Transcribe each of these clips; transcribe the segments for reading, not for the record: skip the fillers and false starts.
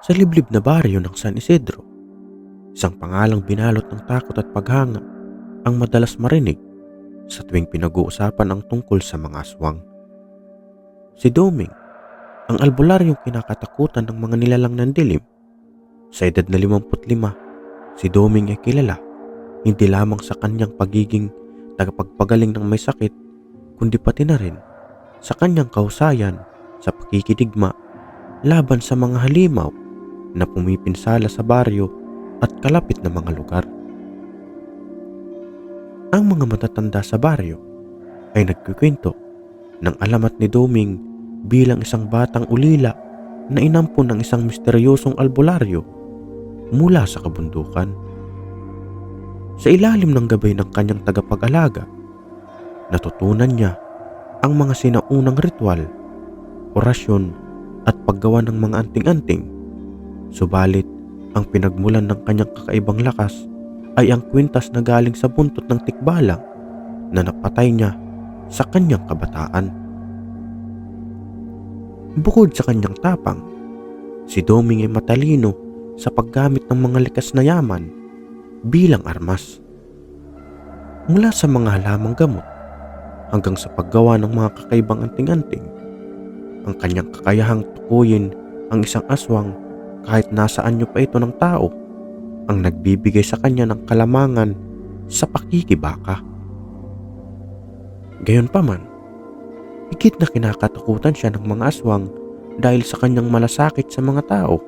Sa liblib na baryo ng San Isidro, isang pangalang binalot ng takot at paghanga ang madalas marinig sa tuwing pinag-uusapan ang tungkol sa mga aswang. Si Doming, ang albularyong kinakatakutan ng mga nilalang ng dilim. Sa edad na 55, si Doming ay kilala hindi lamang sa kanyang pagiging tagapagpagaling ng may sakit, kundi pati na rin sa kanyang kahusayan sa pakikidigma laban sa mga halimaw na pumipinsala sa baryo at kalapit na mga lugar. Ang mga matatanda sa baryo ay nagkukwento ng alamat ni Doming bilang isang batang ulila na inampun ng isang misteryosong albularyo mula sa kabundukan. Sa ilalim ng gabay ng kanyang tagapag-alaga, natutunan niya ang mga sinaunang ritual, orasyon at paggawa ng mga anting-anting. Subalit, ang pinagmulan ng kanyang kakaibang lakas ay ang kwintas na galing sa buntot ng tikbalang na napatay niya sa kanyang kabataan. Bukod sa kanyang tapang, si Doming ay matalino sa paggamit ng mga likas na yaman bilang armas. Mula sa mga halamang gamot hanggang sa paggawa ng mga kakaibang anting-anting, ang kanyang kakayahang tukuyin ang isang aswang kahit nasaan niyo pa ito ng tao ang nagbibigay sa kanya ng kalamangan sa pakikibaka. Gayunpaman, higit na kinakatakutan siya ng mga aswang dahil sa kanyang malasakit sa mga tao.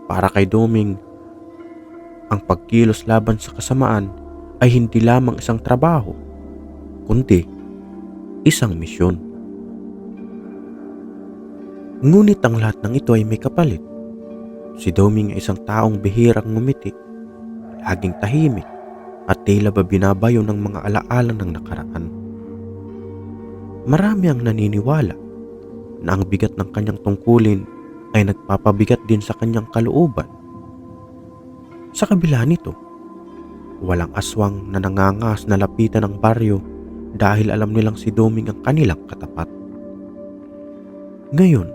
Para kay Doming, ang pagkilos laban sa kasamaan ay hindi lamang isang trabaho, kundi isang misyon. Ngunit ang lahat ng ito ay may kapalit. Si Doming ay isang taong bihirang ngumiti, laging tahimik at tila ba binabayo ng mga alaala ng nakaraan. Marami ang naniniwala na ang bigat ng kanyang tungkulin ay nagpapabigat din sa kanyang kalooban. Sa kabila nito, walang aswang na nangangas na lapitan ng baryo dahil alam nilang si Doming ang kanilang katapat. Ngayon,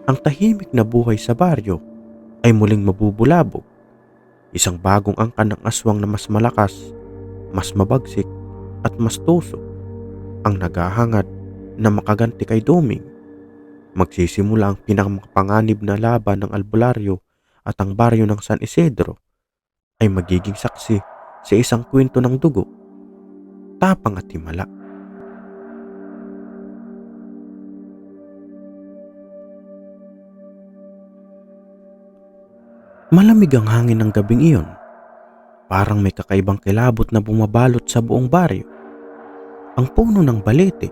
ang tahimik na buhay sa baryo ay muling mabubulabog. Isang bagong angkan ng aswang na mas malakas, mas mabagsik at mas tuso ang naghahangad na makaganti kay Doming. Magsisimula ang pinakapanganib na laban ng albularyo at ang baryo ng San Isidro ay magiging saksi sa isang kwento ng dugo, tapang at himala. Malamig ang hangin ng gabing iyon, parang may kakaibang kilabot na bumabalot sa buong baryo. Ang puno ng balete,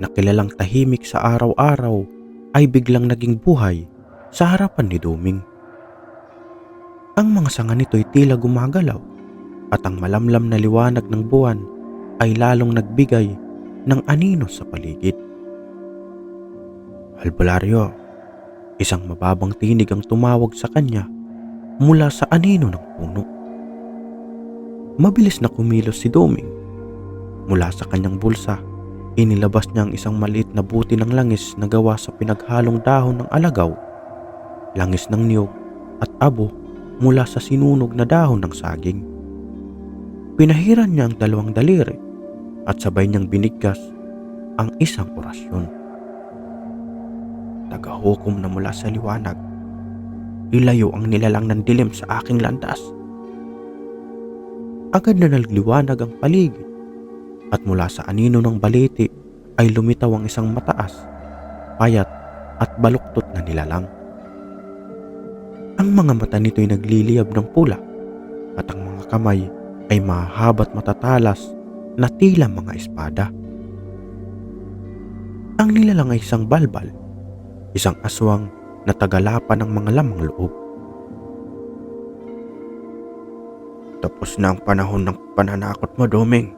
na kilalang tahimik sa araw-araw, ay biglang naging buhay sa harapan ni Doming. Ang mga sanga nito ay tila gumagalaw at ang malamlam na liwanag ng buwan ay lalong nagbigay ng anino sa paligid. Albularyo, isang mababang tinig ang tumawag sa kanya mula sa anino ng puno. Mabilis na kumilos si Doming. Mula sa kanyang bulsa, inilabas niya ang isang maliit na buti ng langis na gawa sa pinaghalong dahon ng alagaw, langis ng niyog at abo mula sa sinunog na dahon ng saging. Pinahiran niya ang dalawang daliri at sabay niyang binigkas ang isang orasyon. Tagahukom na mula sa liwanag, ilayo ang nilalang ng dilim sa aking landas. Agad na nagliwanag ang paligid at mula sa anino ng balete ay lumitaw ang isang mataas, payat at baluktot na nilalang. Ang mga mata nito ay nagliliyab ng pula at ang mga kamay ay mahahaba at matatalas na tila mga espada. Ang nilalang ay isang balbal, isang aswang na tagalapan ng mga lamang loob. Tapos na ang panahon ng pananakot mo, Doming.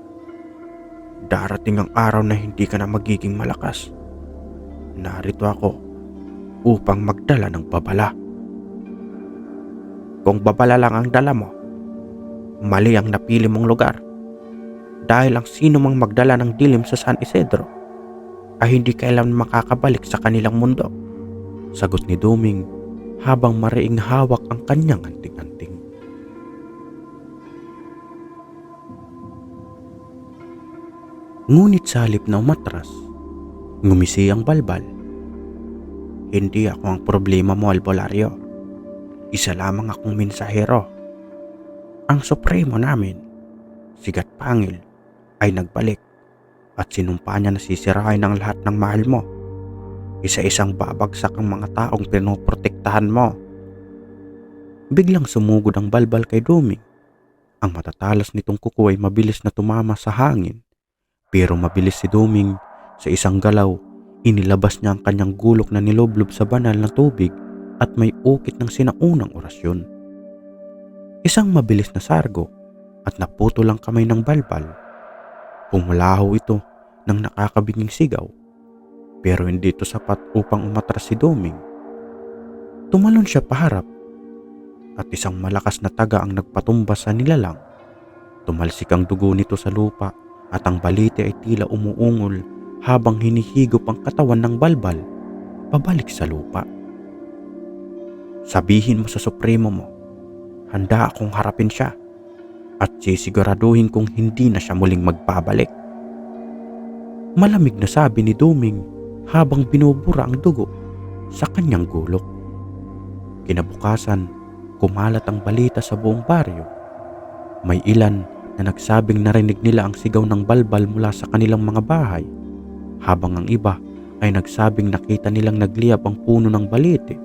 Darating ang araw na hindi ka na magiging malakas. Narito ako upang magdala ng babala. Kung babala lang ang dala mo, mali ang napili mong lugar. Dahil ang sino mang magdala ng dilim sa San Isidro ay hindi kailan makakabalik sa kanilang mundo. Sagot ni Doming habang mariing hawak ang kanyang anting-anting. Ngunit sa halip na umatras, ngumisi ang balbal. "Hindi ako ang problema mo, albularyo. Isa lamang akong mensahero. Ang supremo namin, si Gatpangil, ay nagbalik at sinumpa niya na sisirain ang lahat ng mahal mo. Isa-isang babagsak ang mga taong pinoprotektahan mo." Biglang sumugod ang balbal kay Duming. Ang matatalas nitong kuko ay mabilis na tumama sa hangin. Pero mabilis si Duming, sa isang galaw, inilabas niya ang kanyang gulok na niloblob sa banal na tubig at may ukit ng sinaunang orasyon. Isang mabilis na sargo at naputol ang kamay ng balbal. Pumulaho ito ng nakakabinging sigaw, pero hindi ito sapat upang umatras si Duming. Tumalon siya paharap at isang malakas na taga ang nagpatumba sa nilalang. Tumalsik ang dugo nito sa lupa at ang balite ay tila umuungol habang hinihigop ang katawan ng balbal pabalik sa lupa. "Sabihin mo sa supremo mo, handa akong harapin siya at sisiguraduhin kong hindi na siya muling magpabalik." Malamig na sabi ni Duming habang binubura ang dugo sa kanyang gulok. Kinabukasan, kumalat ang balita sa buong baryo. May ilan na nagsabing narinig nila ang sigaw ng balbal mula sa kanilang mga bahay, habang ang iba ay nagsabing nakita nilang nagliyab ang puno ng balete.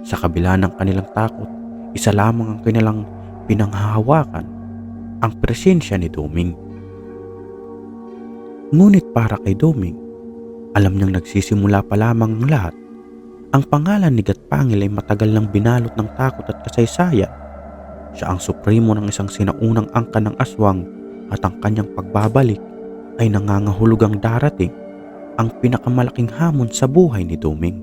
Sa kabila ng kanilang takot, isa lamang ang kanilang pinanghahawakan, ang presensya ni Duming. Ngunit para kay Duming, alam niyang nagsisimula pa lamang ang lahat. Ang pangalan ni Gatpangil ay matagal nang binalot ng takot at kasaysayan. Siya ang supremo ng isang sinaunang angkan ng aswang at ang kanyang pagbabalik ay nangangahulugang darating ang pinakamalaking hamon sa buhay ni Duming.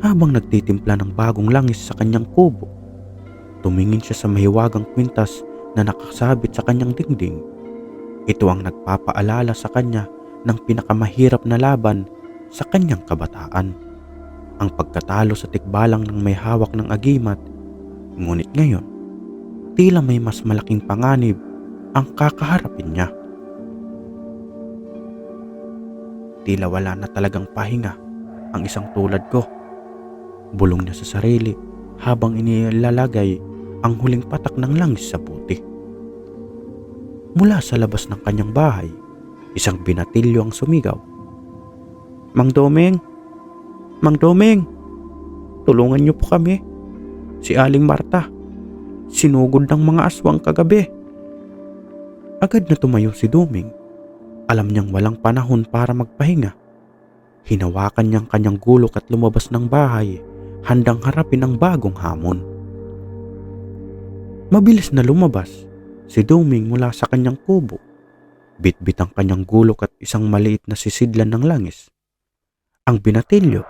Habang nagtitimpla ng bagong langis sa kanyang kubo, tumingin siya sa mahiwagang kwintas na nakasabit sa kanyang dingding. Ito ang nagpapaalala sa kanya ng pinakamahirap na laban sa kanyang kabataan, ang pagkatalo sa tikbalang ng may hawak ng agimat. Ngunit ngayon, tila may mas malaking panganib ang kakaharapin niya. "Tila wala na talagang pahinga ang isang tulad ko," bulong niya sa sarili habang inilalagay ang huling patak ng langis sa buti. Mula sa labas ng kanyang bahay, isang binatilyo ang sumigaw. "Mang Domeng! Mang Domeng! Tulungan niyo po kami. Si Aling Marta, sinugod ng mga aswang kagabi." Agad na tumayo si Domeng. Alam niyang walang panahon para magpahinga. Hinawakan niyang kanyang gulok at lumabas ng bahay, handang harapin ang bagong hamon. Mabilis na lumabas si Domeng mula sa kanyang kubo. Bitbit ang kanyang gulok at isang maliit na sisidlan ng langis. Ang binatilyo,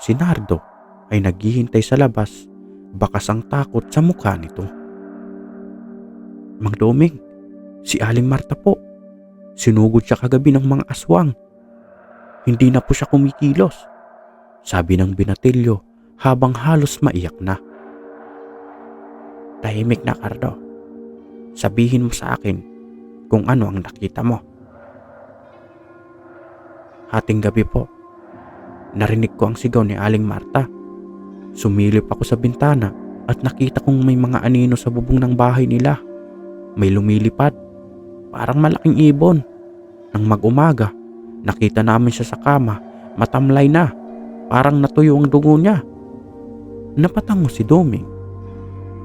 si Nardo, ay naghihintay sa labas, bakas ang takot sa mukha nito. "Mang Domeng, si Aling Marta po. Sinugod siya kagabi ng mga aswang. Hindi na po siya kumikilos," sabi ng binatilyo habang halos maiyak na. "Tahimik na, Cardo. Sabihin mo sa akin kung ano ang nakita mo." "Hating gabi po, narinig ko ang sigaw ni Aling Marta. Sumilip ako sa bintana at nakita kong may mga anino sa bubong ng bahay nila. May lumilipad, parang malaking ibon. Nang mag-umaga, nakita namin siya sa kama, matamlay na, parang natuyo ang dugo niya." Napatango si Domeng.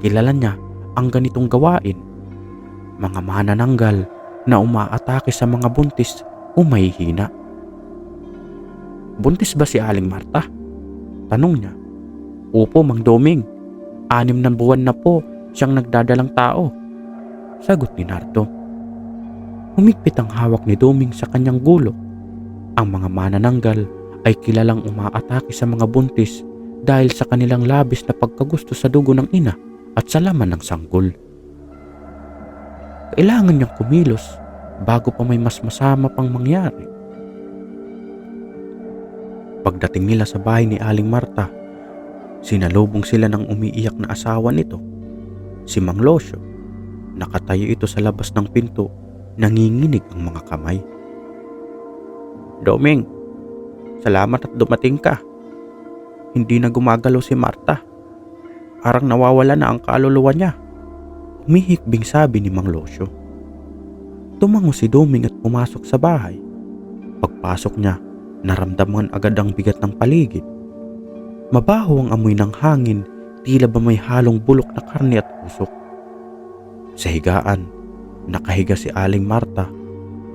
Kilala niya ang ganitong gawain. Mga manananggal na umaatake sa mga buntis o mahihina. "Buntis ba si Aling Marta?" tanong niya. "Opo, Mang Domeng. 6 na buwan na po siyang nagdadalang tao," sagot ni Nardo. Humigpit ang hawak ni Domeng sa kanyang gulok. Ang mga manananggal ay kilalang umaatake sa mga buntis dahil sa kanilang labis na pagkagusto sa dugo ng ina at sa laman ng sanggol. Kailangan niyang kumilos bago pa may mas masama pang mangyari. Pagdating nila sa bahay ni Aling Marta, Sinalubong sila ng umiiyak na asawa nito, si Mang Losyo. Nakatayo ito sa labas ng pinto, nanginginig ang mga kamay. Doming, salamat at dumating ka. Hindi na gumagalaw si Marta. Parang nawawala na ang kaluluwa niya. Humihikbing sabi ni Mang Losyo. Tumango si Doming at pumasok sa bahay. Pagpasok niya, naramdaman agad ang bigat ng paligid. Mabaho ang amoy ng hangin, tila ba may halong bulok na karne at usok. Sa higaan, nakahiga si Aling Marta,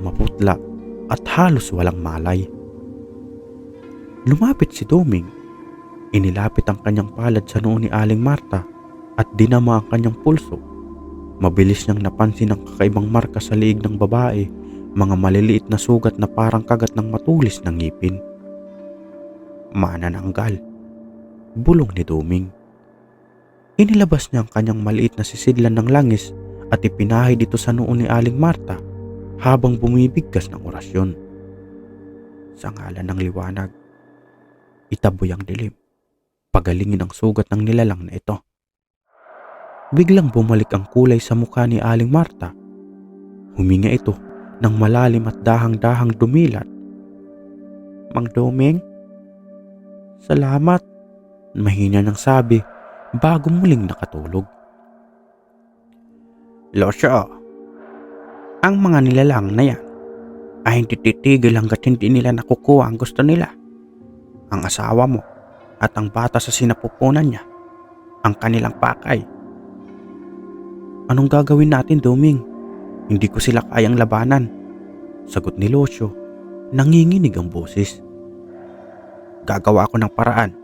maputla at halos walang malay. Lumapit si Doming. Inilapit ang kanyang palad sa noo ni Aling Marta at dinama ang kanyang pulso. Mabilis niyang napansin ang kakaibang marka sa liig ng babae, mga maliliit na sugat na parang kagat ng matulis ng ngipin. Manananggal, bulong ni Doming. Inilabas niya ang kanyang maliit na sisidlan ng langis at ipinahid dito sa noo ni Aling Marta habang bumibigkas ng orasyon. Sa ngalan ng liwanag, itaboy ang dilim. Pagalingin ang sugat ng nilalang na ito. Biglang bumalik ang kulay sa mukha ni Aling Marta. Huminga ito ng malalim at dahang-dahang dumilat. Mang Doming, salamat, mahina nang sabi bago muling nakatulog. Losyo, ang mga nilalang na yan ay hindi titigil hanggat hindi nila nakukuha ang gusto nila. Ang asawa mo at ang bata sa sinapupunan niya, ang kanilang pakay. Anong gagawin natin, Doming? Hindi ko sila kayang labanan, sagot ni Losyo. Nanginginig ang boses. Gagawa ako ng paraan.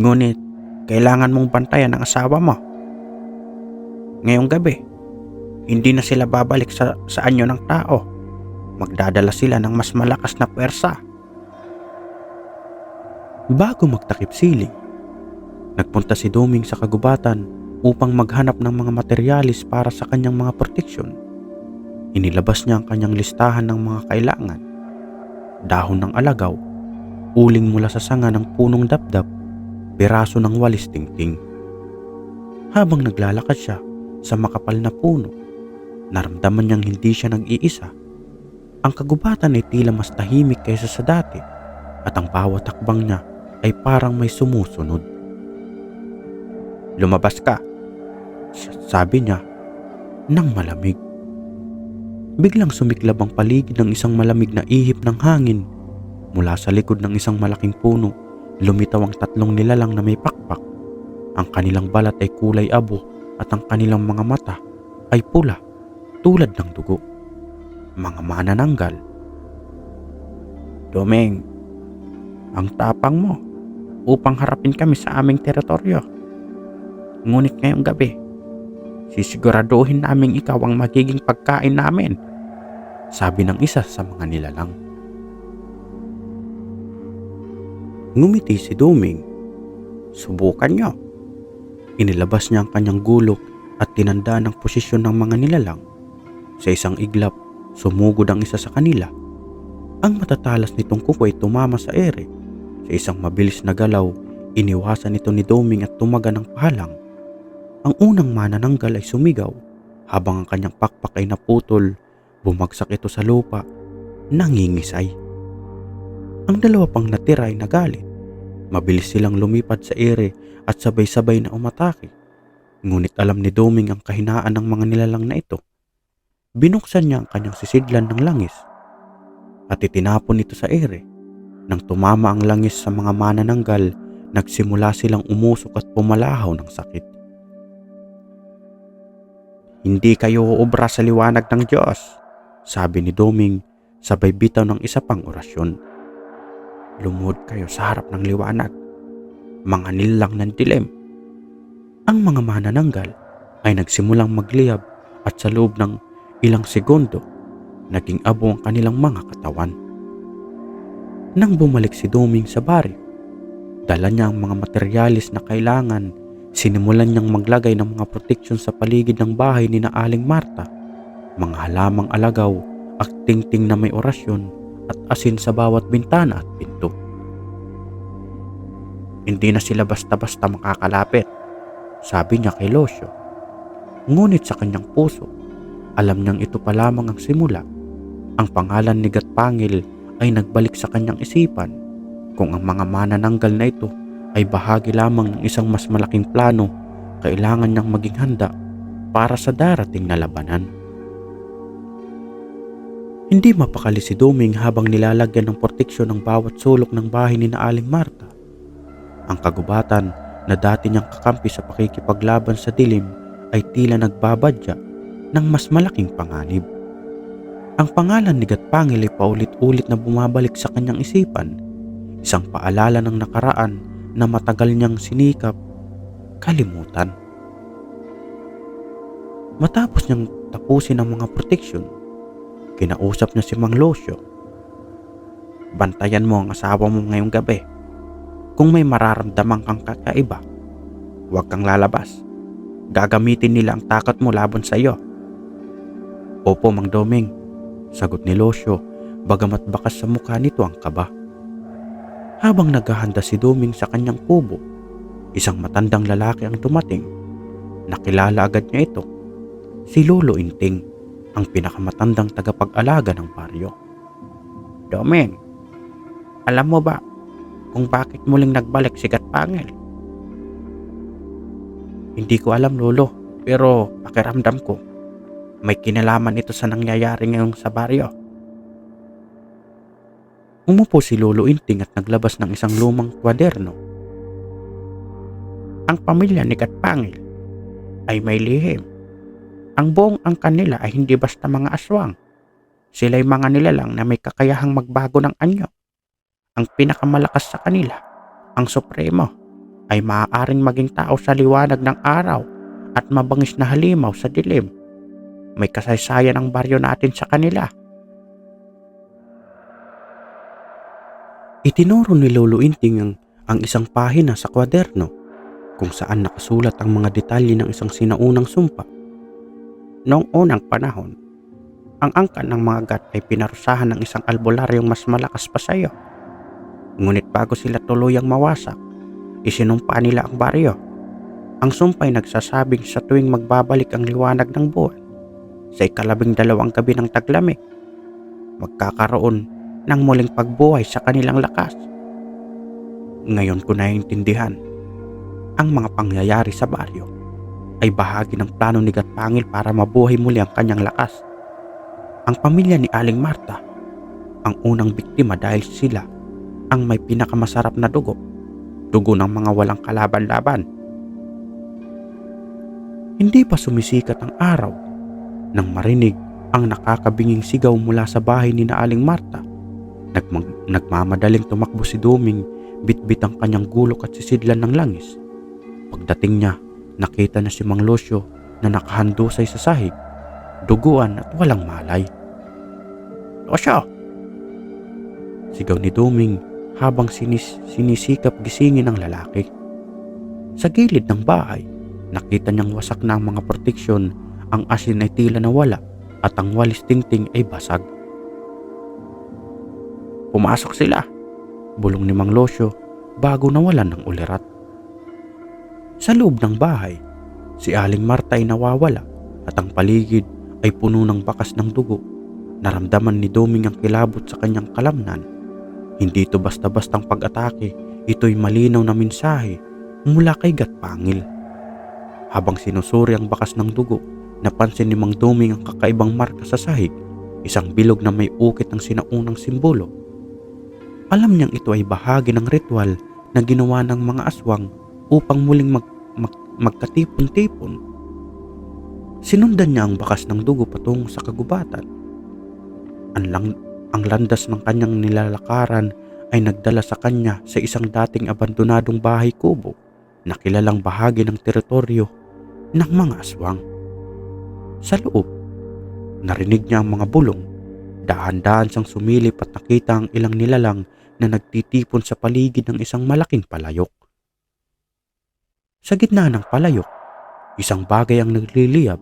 Ngunit, kailangan mong bantayan ang asawa mo. Ngayong gabi, hindi na sila babalik sa anyo ng tao. Magdadala sila ng mas malakas na pwersa. Bago magtakip siling, nagpunta si Doming sa kagubatan upang maghanap ng mga materyales para sa kanyang mga proteksyon. Inilabas niya ang kanyang listahan ng mga kailangan. Dahon ng alagaw, uling mula sa sanga ng punong dapdap, piraso ng walis tingting. Habang naglalakad siya sa makapal na puno, naramdaman niyang hindi siya nag-iisa. Ang kagubatan ay tila mas tahimik kaysa sa dati at ang bawat hakbang niya ay parang may sumusunod. Lumabas ka, sabi niya nang malamig. Biglang sumiklab ang paligid ng isang malamig na ihip ng hangin. Mula sa likod ng isang malaking puno, lumitaw ang tatlong nilalang na may pakpak. Ang kanilang balat ay kulay abo at ang kanilang mga mata ay pula tulad ng dugo. Mga manananggal. Doming, ang tapang mo upang harapin kami sa aming teritoryo. Ngunit ngayong gabi, sisiguraduhin naming ikaw ang magiging pagkain namin, sabi ng isa sa mga nilalang. Ngumiti si Doming. Subukan niyo. Inilabas niya ang kanyang gulok at tinandaan ang posisyon ng mga nilalang. Sa isang iglap, sumugod ang isa sa kanila. Ang matatalas nitong kuko ay tumama sa ere. Sa isang mabilis na galaw, iniwasan ito ni Doming at tumaga ng pahalang. Ang unang manananggal ay sumigaw, habang ang kanyang pakpak ay naputol. Bumagsak ito sa lupa, nangingisay. Ang dalawa pang natira ay nagalit. Mabilis silang lumipad sa ere at sabay-sabay na umatake. Ngunit alam ni Doming ang kahinaan ng mga nilalang na ito. Binuksan niya ang kanyang sisidlan ng langis at itinapon ito sa ere. Nang tumama ang langis sa mga manananggal, nagsimula silang umusok at pumalahaw ng sakit. Hindi kayo uubra sa liwanag ng Diyos, sabi ni Doming sabay bitaw ng isa pang orasyon. Lumuhod kayo sa harap ng liwanag, mga nilalang ng dilim. Ang mga manananggal ay nagsimulang magliyab at sa loob ng ilang segundo, naging abo ang kanilang mga katawan. Nang bumalik si Doming sa baryo, dala niya ang mga materyales na kailangan. Sinimulan niyang maglagay ng mga proteksyon sa paligid ng bahay ni na Aling Marta, mga halamang alagaw at tingting na may orasyon at asin sa bawat bintana at pinto. Hindi na sila basta-basta makakalapit, sabi niya kay Losyo. Ngunit sa kanyang puso, alam niyang ito pa lamang ang simula. Ang pangalan ni Gatpangil ay nagbalik sa kanyang isipan kung ang mga manananggal na ito ay bahagi lamang ng isang mas malaking plano. Kailangan niyang maging handa para sa darating na labanan. Hindi mapakali si Doming habang nilalagyan ng proteksyon ng bawat sulok ng bahay ni na Aling Marta. Ang kagubatan na dati niyang kakampi sa pakikipaglaban sa dilim ay tila nagbabadya ng mas malaking panganib. Ang pangalan ni Gatpangil ay paulit-ulit na bumabalik sa kanyang isipan, isang paalala ng nakaraan na matagal niyang sinikap kalimutan. Matapos niyang tapusin ang mga proteksyon, kinausap niya si Mang Losyo. Bantayan mo ang asawa mo ngayong gabi. Kung may mararamdaman kang kakaiba, huwag kang lalabas. Gagamitin nila ang takot mo laban sa iyo. Opo, Mang Doming, sagot ni Losyo, bagamat bakas sa mukha nito ang kaba. Habang naghahanda si Doming sa kanyang kubo, isang matandang lalaki ang dumating. Nakilala agad niya ito. Si Lolo Inting, ang pinakamatandang tagapag-alaga ng baryo. Doming, alam mo ba kung bakit muling nagbalik si Gatpangil? Hindi ko alam, Lolo, pero pakiramdam ko may kinalaman ito sa nangyayari ngayon sa baryo. Umupo si Lolo Inting at naglabas ng isang lumang kwaderno. Ang pamilya ni Gatpangil ay may lihim. Ang buong angkan nila ay hindi basta mga aswang. Sila'y mga nilalang na may kakayahang magbago ng anyo. Ang pinakamalakas sa kanila, ang Supremo, ay maaaring maging tao sa liwanag ng araw at mabangis na halimaw sa dilim. May kasaysayan ang baryo natin sa kanila. Itinuro ni Lolo Inting ang isang pahina sa kwaderno kung saan nakasulat ang mga detalye ng isang sinaunang sumpa. Noong unang panahon, ang angkan ng mga Gat ay pinarusahan ng isang albularyong mas malakas pa sa iyo. Ngunit bago sila tuluyang mawasak, isinumpa nila ang baryo. Ang sumpay nagsasabing sa tuwing magbabalik ang liwanag ng buwan, sa 12 gabi ng taglamig, magkakaroon ng muling pagbuhay sa kanilang lakas. Ngayon ko naiintindihan, ang mga pangyayari sa baryo ay bahagi ng plano ni Gatpangil para mabuhay muli ang kanyang lakas. Ang pamilya ni Aling Marta ang unang biktima dahil sila ang may pinakamasarap na dugo ng mga walang kalaban-laban. Hindi pa sumisikat ang araw nang marinig ang nakakabinging sigaw mula sa bahay ni na Aling Marta. Nagmamadaling tumakbo si Doming, bitbit ang kanyang gulok at sisidlan ng langis. Pagdating niya, nakita na si Mang Losyo na nakahandusay sa sahig, duguan at walang malay. Losyo! Sigaw ni Doming habang sinisikap gisingin ang lalaki. Sa gilid ng bahay, nakita niyang wasak na ang mga proteksyon, ang asin ay tila nawala at ang walis tingting ay basag. Pumasok sila, bulong ni Mang Losyo bago nawalan ng ulirat. Sa loob ng bahay, si Aling Marta ay nawawala at ang paligid ay puno ng bakas ng dugo. Naramdaman ni Doming ang kilabot sa kanyang kalamnan. Hindi ito basta-bastang pag-atake, ito'y malinaw na mensahe mula kay Gatpangil. Habang sinusuri ang bakas ng dugo, napansin ni Mang Doming ang kakaibang marka sa sahig, isang bilog na may ukit ng sinaunang simbolo. Alam niyang ito ay bahagi ng ritual na ginawa ng mga aswang upang muling magkatipon-tipon. Sinundan niya ang bakas ng dugo patungo sa kagubatan. Ang landas ng kanyang nilalakaran ay nagdala sa kanya sa isang dating abandonadong bahay kubo na kilalang bahagi ng teritoryo ng mga aswang. Sa loob, narinig niya ang mga bulong. Dahan-dahan siyang sumilip at nakita ang ilang nilalang na nagtitipon sa paligid ng isang malaking palayok. Sa gitna ng palayok, isang bagay ang nagliliyab,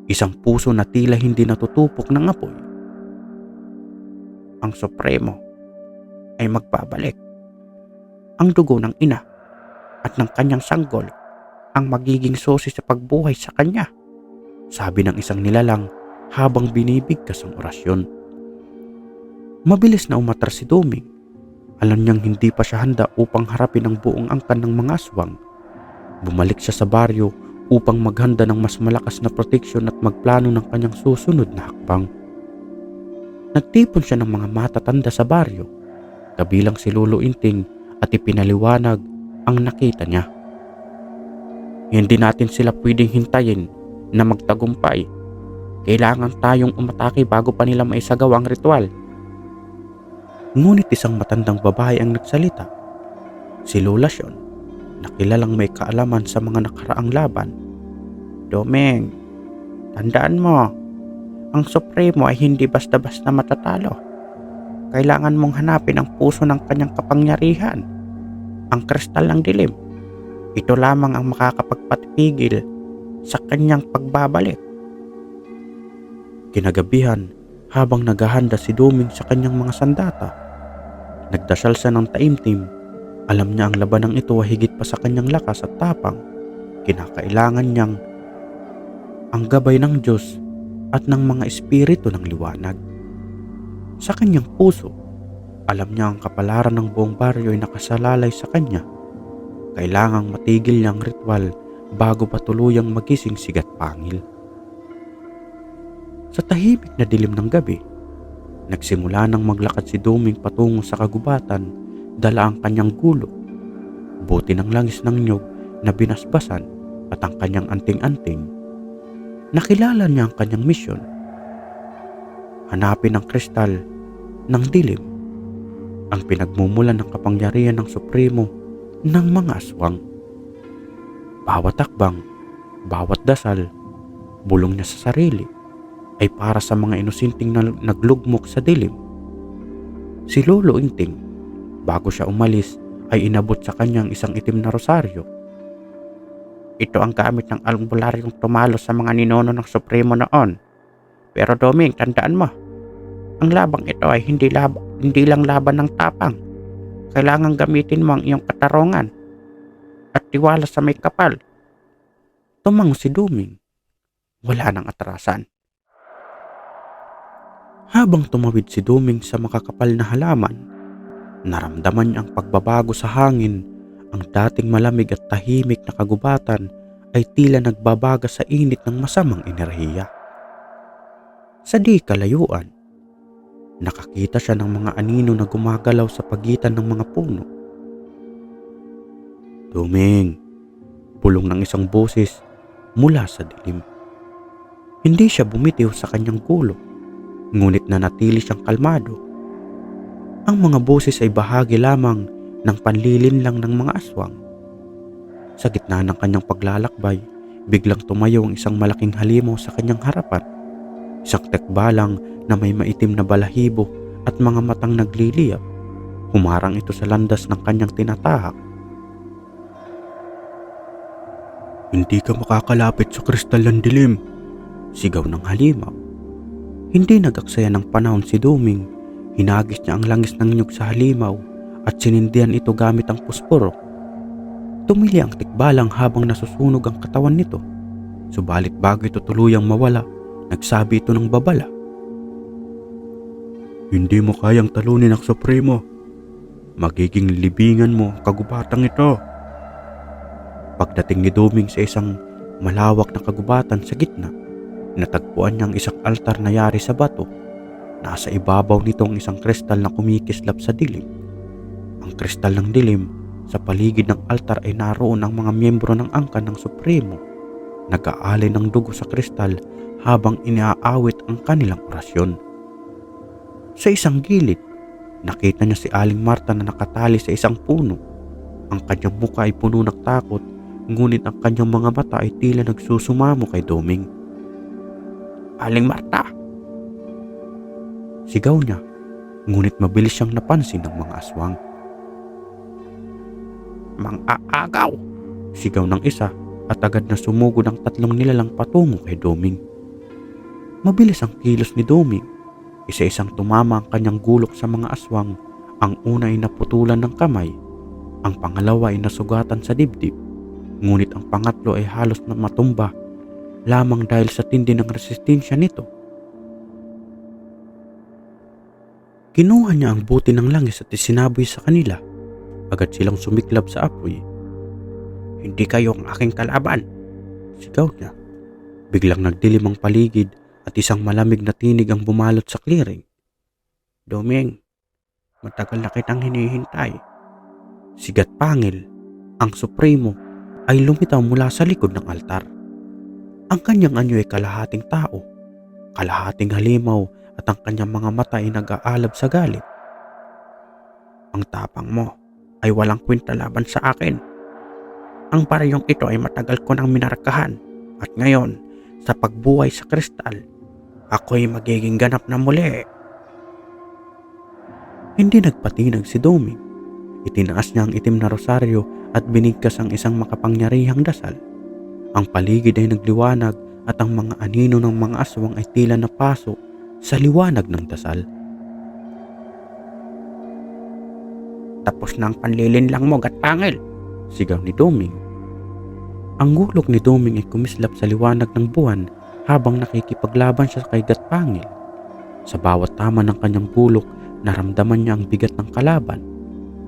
isang puso na tila hindi natutupok ng apoy. Ang Supremo ay magbabalik. Ang dugo ng ina at ng kanyang sanggol ang magiging susi sa pagbuhay sa kanya, sabi ng isang nilalang habang binibigkas ang orasyon. Mabilis na umatras si Doming. Alam niyang hindi pa siya handa upang harapin ang buong angkan ng mga aswang. Bumalik siya sa baryo upang maghanda ng mas malakas na proteksyon at magplano ng kanyang susunod na hakbang. Nagtipon siya ng mga matatanda sa baryo, kabilang si Lolo Inting, at ipinaliwanag ang nakita niya. Hindi natin sila pwedeng hintayin na magtagumpay. Kailangan tayong umatake bago pa nila maisagawa ang ritual. Ngunit isang matandang babae ang nagsalita. Si Lola Sion, na kilalang may kaalaman sa mga nakaraang laban. Doming, tandaan mo, ang Supremo ay hindi basta-basta matatalo. Kailangan mong hanapin ang puso ng kanyang kapangyarihan, ang kristal ng dilim. Ito lamang ang makakapagpatigil sa kanyang pagbabalik. Kinagabihan, habang naghahanda si Doming sa kanyang mga sandata, nagdasal siya ng taimtim. Alam niya ang labanang ito ay higit pa sa kanyang lakas at tapang. Kinakailangan niyang ang gabay ng Diyos at ng mga espiritu ng liwanag. Sa kanyang puso, alam niya ang kapalaran ng buong baryo ay nakasalalay sa kanya. Kailangang matigil niya ang ritual bago pa tuluyang magising si Gatpangil. Sa tahimik na dilim ng gabi, nagsimula nang maglakad si Doming patungo sa kagubatan, dala ang kanyang gulo, buti ng langis ng niyog na binasbasan at ang kanyang anting-anting. Nakilala niya ang kanyang misyon. Hanapin ang kristal ng dilim, ang pinagmumulan ng kapangyarihan ng Supremo ng mga aswang. Bawat takbang, bawat dasal, bulong niya sa sarili ay para sa mga inosinteng naglugmok sa dilim. Si Lolo Inting, bago siya umalis, ay inabot sa kanyang isang itim na rosaryo. Ito ang gamit ng albularyong tumalo sa mga ninuno ng Supremo noon. Pero Doming, tandaan mo, ang labang ito ay hindi lang laban ng tapang. Kailangan gamitin mo ang iyong katarungan at tiwala sa may kapal. Tumango si Doming. Wala nang atrasan. Habang tumawid si Doming sa makakapal na halaman, naramdaman niya ang pagbabago sa hangin. Ang dating malamig at tahimik na kagubatan ay tila nagbabaga sa init ng masamang enerhiya. Sa di kalayuan, nakakita siya ng mga anino na gumagalaw sa pagitan ng mga puno. Doming, bulong ng isang boses mula sa dilim. Hindi siya bumitiw sa kanyang gulo, ngunit nanatili siyang kalmado. Ang mga boses ay bahagi lamang ng panlilin lang ng mga aswang. Sa gitna ng kanyang paglalakbay, biglang tumayo ang isang malaking halimaw sa kanyang harapan. Isang tekbalang na may maitim na balahibo at mga matang nagliliyab. Humarang ito sa landas ng kanyang tinatahak. Hindi ka makakalapit sa kristal ng dilim, sigaw ng halimaw. Hindi nag-aksaya ng panahon si Doming. Hinagis niya ang langis ng nyug sa halimaw at sinindihan ito gamit ang pusporo. Tumili ang tikbalang habang nasusunog ang katawan nito. Subalit bago ito tuluyang mawala, nagsabi ito ng babala. Hindi mo kayang talunin ang Supremo. Magiging libingan mo ang kagubatang ito. Pagdating ni Doming sa isang malawak na kagubatan sa gitna, natagpuan niya ang isang altar na yari sa bato. Nasa ibabaw nito ang isang kristal na kumikislap sa dilim. Ang kristal ng dilim, sa paligid ng altar ay naroon ang mga miyembro ng angkan ng Supremo. Nag-aalay ng dugo sa kristal habang inaawit ang kanilang orasyon. Sa isang gilid, nakita niya si Aling Marta na nakatali sa isang puno. Ang kanyang muka ay puno ng takot, ngunit ang kanyang mga mata ay tila nagsusumamo kay Doming. Aling Marta! Sigaw niya, ngunit mabilis siyang napansin ng mga aswang. Mang-aagaw! Sigaw ng isa at agad na sumugod ang tatlong nilalang patungo kay Doming. Mabilis ang kilos ni Doming. Isa-isang tumama ang kanyang gulok sa mga aswang. Ang una ay naputulan ng kamay. Ang pangalawa ay nasugatan sa dibdib, ngunit ang pangatlo ay halos na matumba lamang dahil sa tindi ng resistensya nito. Kinuha niya ang buti ng langis at isinaboy sa kanila. Agad silang sumiklab sa apoy. "Hindi kayo ang aking kalaban," sigaw niya. Biglang nagdilim ang paligid at isang malamig na tinig ang bumalot sa clearing. "Doming, matagal na kitang hinihintay." Si Gatpangil, ang supremo, ay lumitaw mula sa likod ng altar. Ang kanyang anyo ay kalahating tao, kalahating halimaw, at ang kanyang mga mata ay nag-aalab sa galit. "Ang tapang mo ay walang kwenta laban sa akin. Ang bariyong ito ay matagal ko nang minarkahan at ngayon, sa pagbuhay sa kristal, ako'y magiging ganap na muli." Hindi nagpatinag si Doming. Itinaas niya ang itim na rosaryo at binigkas ang isang makapangyarihang dasal. Ang paligid ay nagliwanag at ang mga anino ng mga aswang ay tila napaso sa liwanag ng dasal. "Tapos na ang panlilinlang mo, Gatpangil," sigaw ni Doming. Ang gulok ni Doming ay kumislap sa liwanag ng buwan habang nakikipaglaban siya kay Gatpangil. Sa bawat tama ng kanyang gulok, naramdaman niya ang bigat ng kalaban.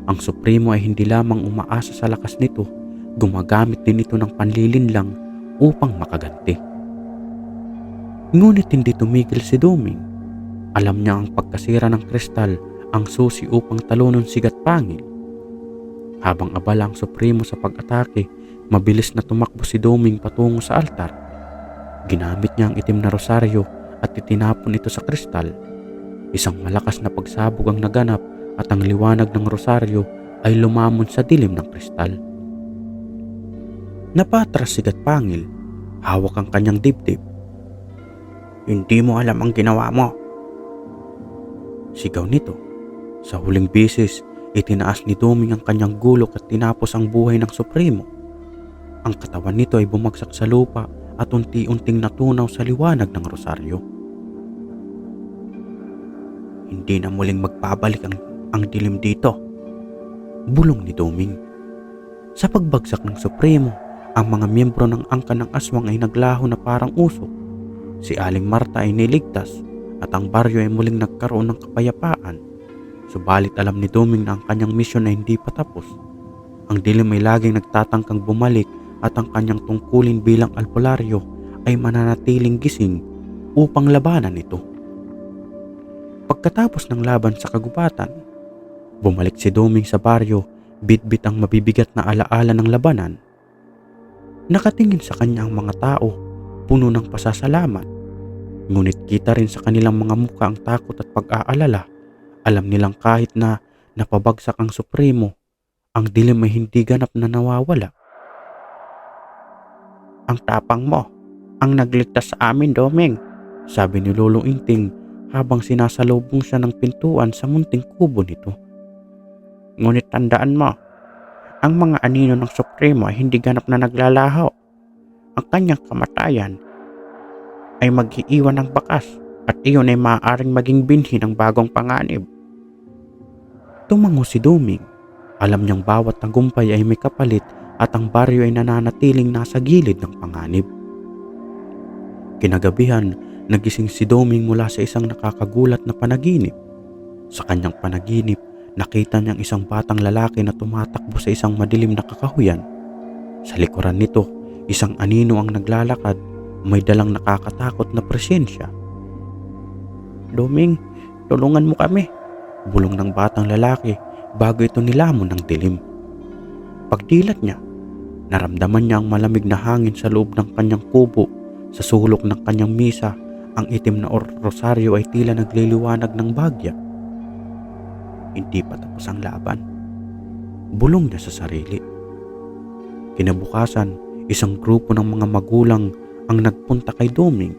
Ang supremo ay hindi lamang umaasa sa lakas nito, gumagamit din ito ng panlilinlang upang makaganti. Ngunit hindi tumigil si Doming. Alam niya ang pagkasira ng kristal ang susi upang talunin si Gatpangil. Habang abala ang supremo sa pag-atake, mabilis na tumakbo si Doming patungo sa altar. Ginamit niya ang itim na rosaryo at itinapon ito sa kristal. Isang malakas na pagsabog ang naganap at ang liwanag ng rosaryo ay lumamon sa dilim ng kristal. Napatras si Gatpangil, hawak ang kanyang dibdib. "Hindi mo alam ang ginawa mo," sigaw nito. Sa huling bisis, itinaas ni Doming ang kanyang gulok at tinapos ang buhay ng supremo. Ang katawan nito ay bumagsak sa lupa at unti-unting natunaw sa liwanag ng rosaryo. "Hindi na muling magbabalik ang dilim dito," bulong ni Doming. Sa pagbagsak ng supremo, ang mga miyembro ng angkan ng aswang ay naglaho na parang usok. Si Aling Marta ay niligtas at ang baryo ay muling nagkaroon ng kapayapaan. Subalit alam ni Doming na ang kanyang misyon ay hindi pa tapos. Ang dilim ay laging nagtatangkang bumalik at ang kanyang tungkulin bilang albularyo ay mananatiling gising upang labanan ito. Pagkatapos ng laban sa kagubatan, bumalik si Doming sa baryo, bitbit ang mabibigat na alaala ng labanan. Nakatingin sa kanya ang mga tao, puno ng pasasalamat. Ngunit kita rin sa kanilang mga mukha ang takot at pag-aalala. Alam nilang kahit na napabagsak ang supremo, ang dilim ay hindi ganap na nawawala. "Ang tapang mo, ang nagligtas sa amin, Doming," sabi ni Lolo Inting habang sinasalubong siya ng pintuan sa munting kubo nito. "Ngunit tandaan mo, ang mga anino ng supremo ay hindi ganap na naglalaho. Ang kanyang kamatayan ay mag-iiwan ng bakas at iyon ay maaaring maging binhi ng bagong panganib." Tumango si Doming. Alam niyang bawat tagumpay ay may kapalit at ang baryo ay nananatiling nasa gilid ng panganib. Kinagabihan, nagising si Doming mula sa isang nakakagulat na panaginip. Sa kanyang panaginip, nakita niyang isang batang lalaki na tumatakbo sa isang madilim na kakahuyan. Sa likuran nito, isang anino ang naglalakad, may dalang nakakatakot na presensya. "Doming, tulungan mo kami," bulong ng batang lalaki bago ito nilamon ng dilim. Pagdilat niya, naramdaman niya ang malamig na hangin sa loob ng kanyang kubo. Sa sulok ng kanyang misa, ang itim na rosaryo ay tila nagliliwanag ng bagya. Hindi pa tapos ang laban, bulong niya sa sarili. Kinabukasan, isang grupo ng mga magulang ang nagpunta kay Doming.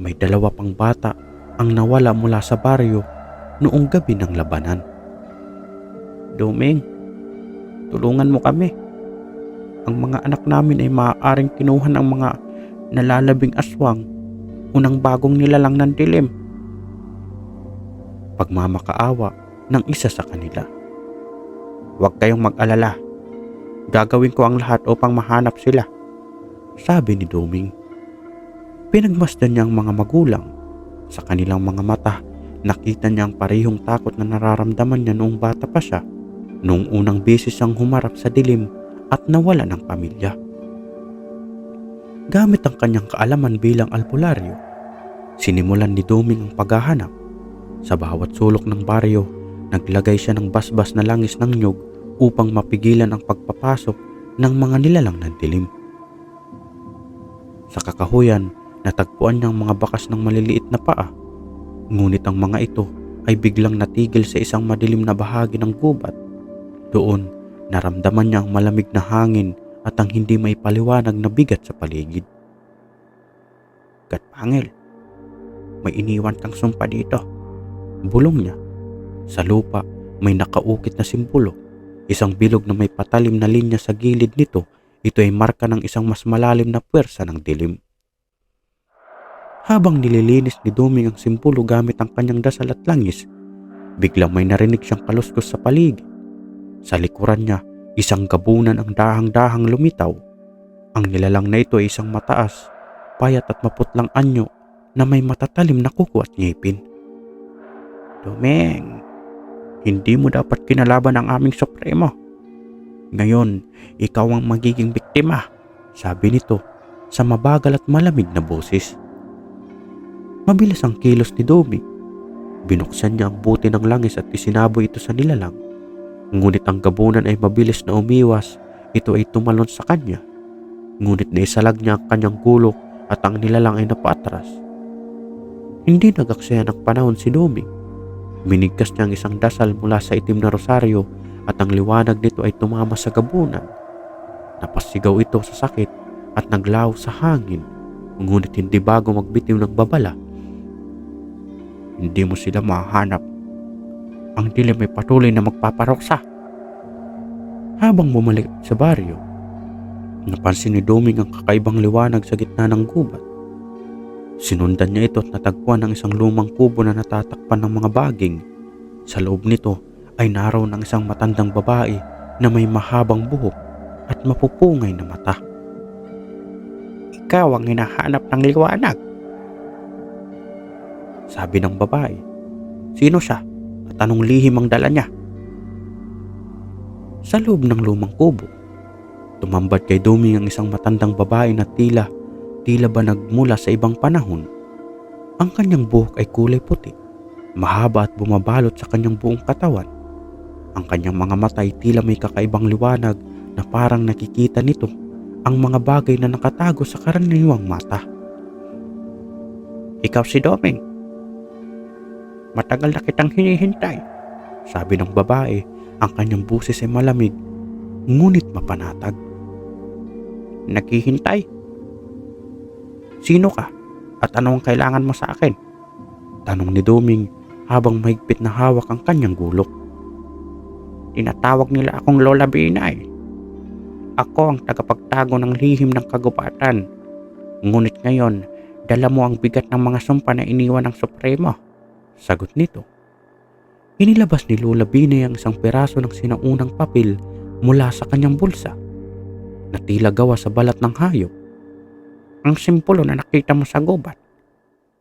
May 2 pang bata ang nawala mula sa baryo noong gabi ng labanan. "Doming, tulungan mo kami. Ang mga anak namin ay maaaring kinuha ng mga nalalabing aswang o ng bagong nilalang ng dilim." Pagmamakaawa ng isa sa kanila. Huwag kayong mag-alala. Gagawin ko ang lahat upang mahanap sila, sabi ni Doming. Pinagmasdan niya ang mga magulang. Sa kanilang mga mata, nakita niya ang parehong takot na nararamdaman niya noong bata pa siya, noong unang beses siyang humarap sa dilim at nawala ng pamilya. Gamit ang kanyang kaalaman bilang albularyo, sinimulan ni Doming ang paghahanap. Sa bawat sulok ng baryo, naglagay siya ng basbas na langis ng nyug upang mapigilan ang pagpapasok ng mga nilalang ng dilim. Sa kakahuyan, natagpuan niya ang mga bakas ng maliliit na paa. Ngunit ang mga ito ay biglang natigil sa isang madilim na bahagi ng gubat. Doon, naramdaman niya ang malamig na hangin at ang hindi maipaliwanag na bigat sa paligid. Gatpangil, may iniwan kang sumpa dito, bulong niya. Sa lupa, may nakaukit na simbolo. Isang bilog na may patalim na linya sa gilid nito. Ito ay marka ng isang mas malalim na puwersa ng dilim. Habang nililinis ni Doming ang simbolo gamit ang kanyang dasal at langis, biglang may narinig siyang kaluskos sa paligid. Sa likuran niya, isang gabunan ang dahang-dahang lumitaw. Ang nilalang na ito ay isang mataas, payat at maputlang anyo na may matatalim na kuko at ngipin. Doming, hindi mo dapat kinalaban ang aming supremo. Ngayon, ikaw ang magiging biktima, sabi nito sa mabagal at malamig na boses. Mabilis ang kilos ni Doming. Binuksan niya ang buti ng langis at isinaboy ito sa nilalang. Ngunit ang gabunan ay mabilis na umiwas. Ito ay tumalon sa kanya. Ngunit naisalag niya ang kanyang gulok at ang nilalang ay napaatras. Hindi nagaksaya ng panahon si Doming. Minigkas niya ang isang dasal mula sa itim na rosaryo at ang liwanag nito ay tumama sa gabunan. Napasigaw ito sa sakit at naglaho sa hangin, ngunit hindi bago magbitiw ng babala. Hindi mo sila mahanap. Ang dilim ay patuloy na magpaparoksa. Habang bumalik sa baryo, napansin ni Doming ang kakaibang liwanag sa gitna ng gubat. Sinundan niya ito at natagpuan ng isang lumang kubo na natatakpan ng mga baging. Sa loob nito ay naroon ang isang matandang babae na may mahabang buhok at mapupungay na mata. Ikaw ang hinahanap ng liwanag, sabi ng babae. Sino siya at anong lihim ang dala niya? Sa loob ng lumang kubo, tumambad kay Doming ang isang matandang babae na tila ba nagmula sa ibang panahon. Ang kanyang buhok ay kulay puti, mahaba at bumabalot sa kanyang buong katawan. Ang kanyang mga mata ay tila may kakaibang liwanag na parang nakikita nito ang mga bagay na nakatago sa karaniwang mata. Ikaw si Doming. Matagal na kitang hinihintay, sabi ng babae. Ang kanyang boses ay malamig, ngunit mapanatag. Naghihintay? Sino ka at ano ang kailangan mo sa akin? Tanong ni Doming habang mahigpit na hawak ang kanyang gulok. Tinatawag nila akong Lola Binay. Ako ang tagapagtago ng lihim ng kagubatan. Ngunit ngayon, dala mo ang bigat ng mga sumpa na iniwan ng Supremo, sagot nito. Inilabas ni Lola Binay ang isang piraso ng sinaunang papel mula sa kanyang bulsa na tila gawa sa balat ng hayop. Ang simbolo na nakita mo sa gubat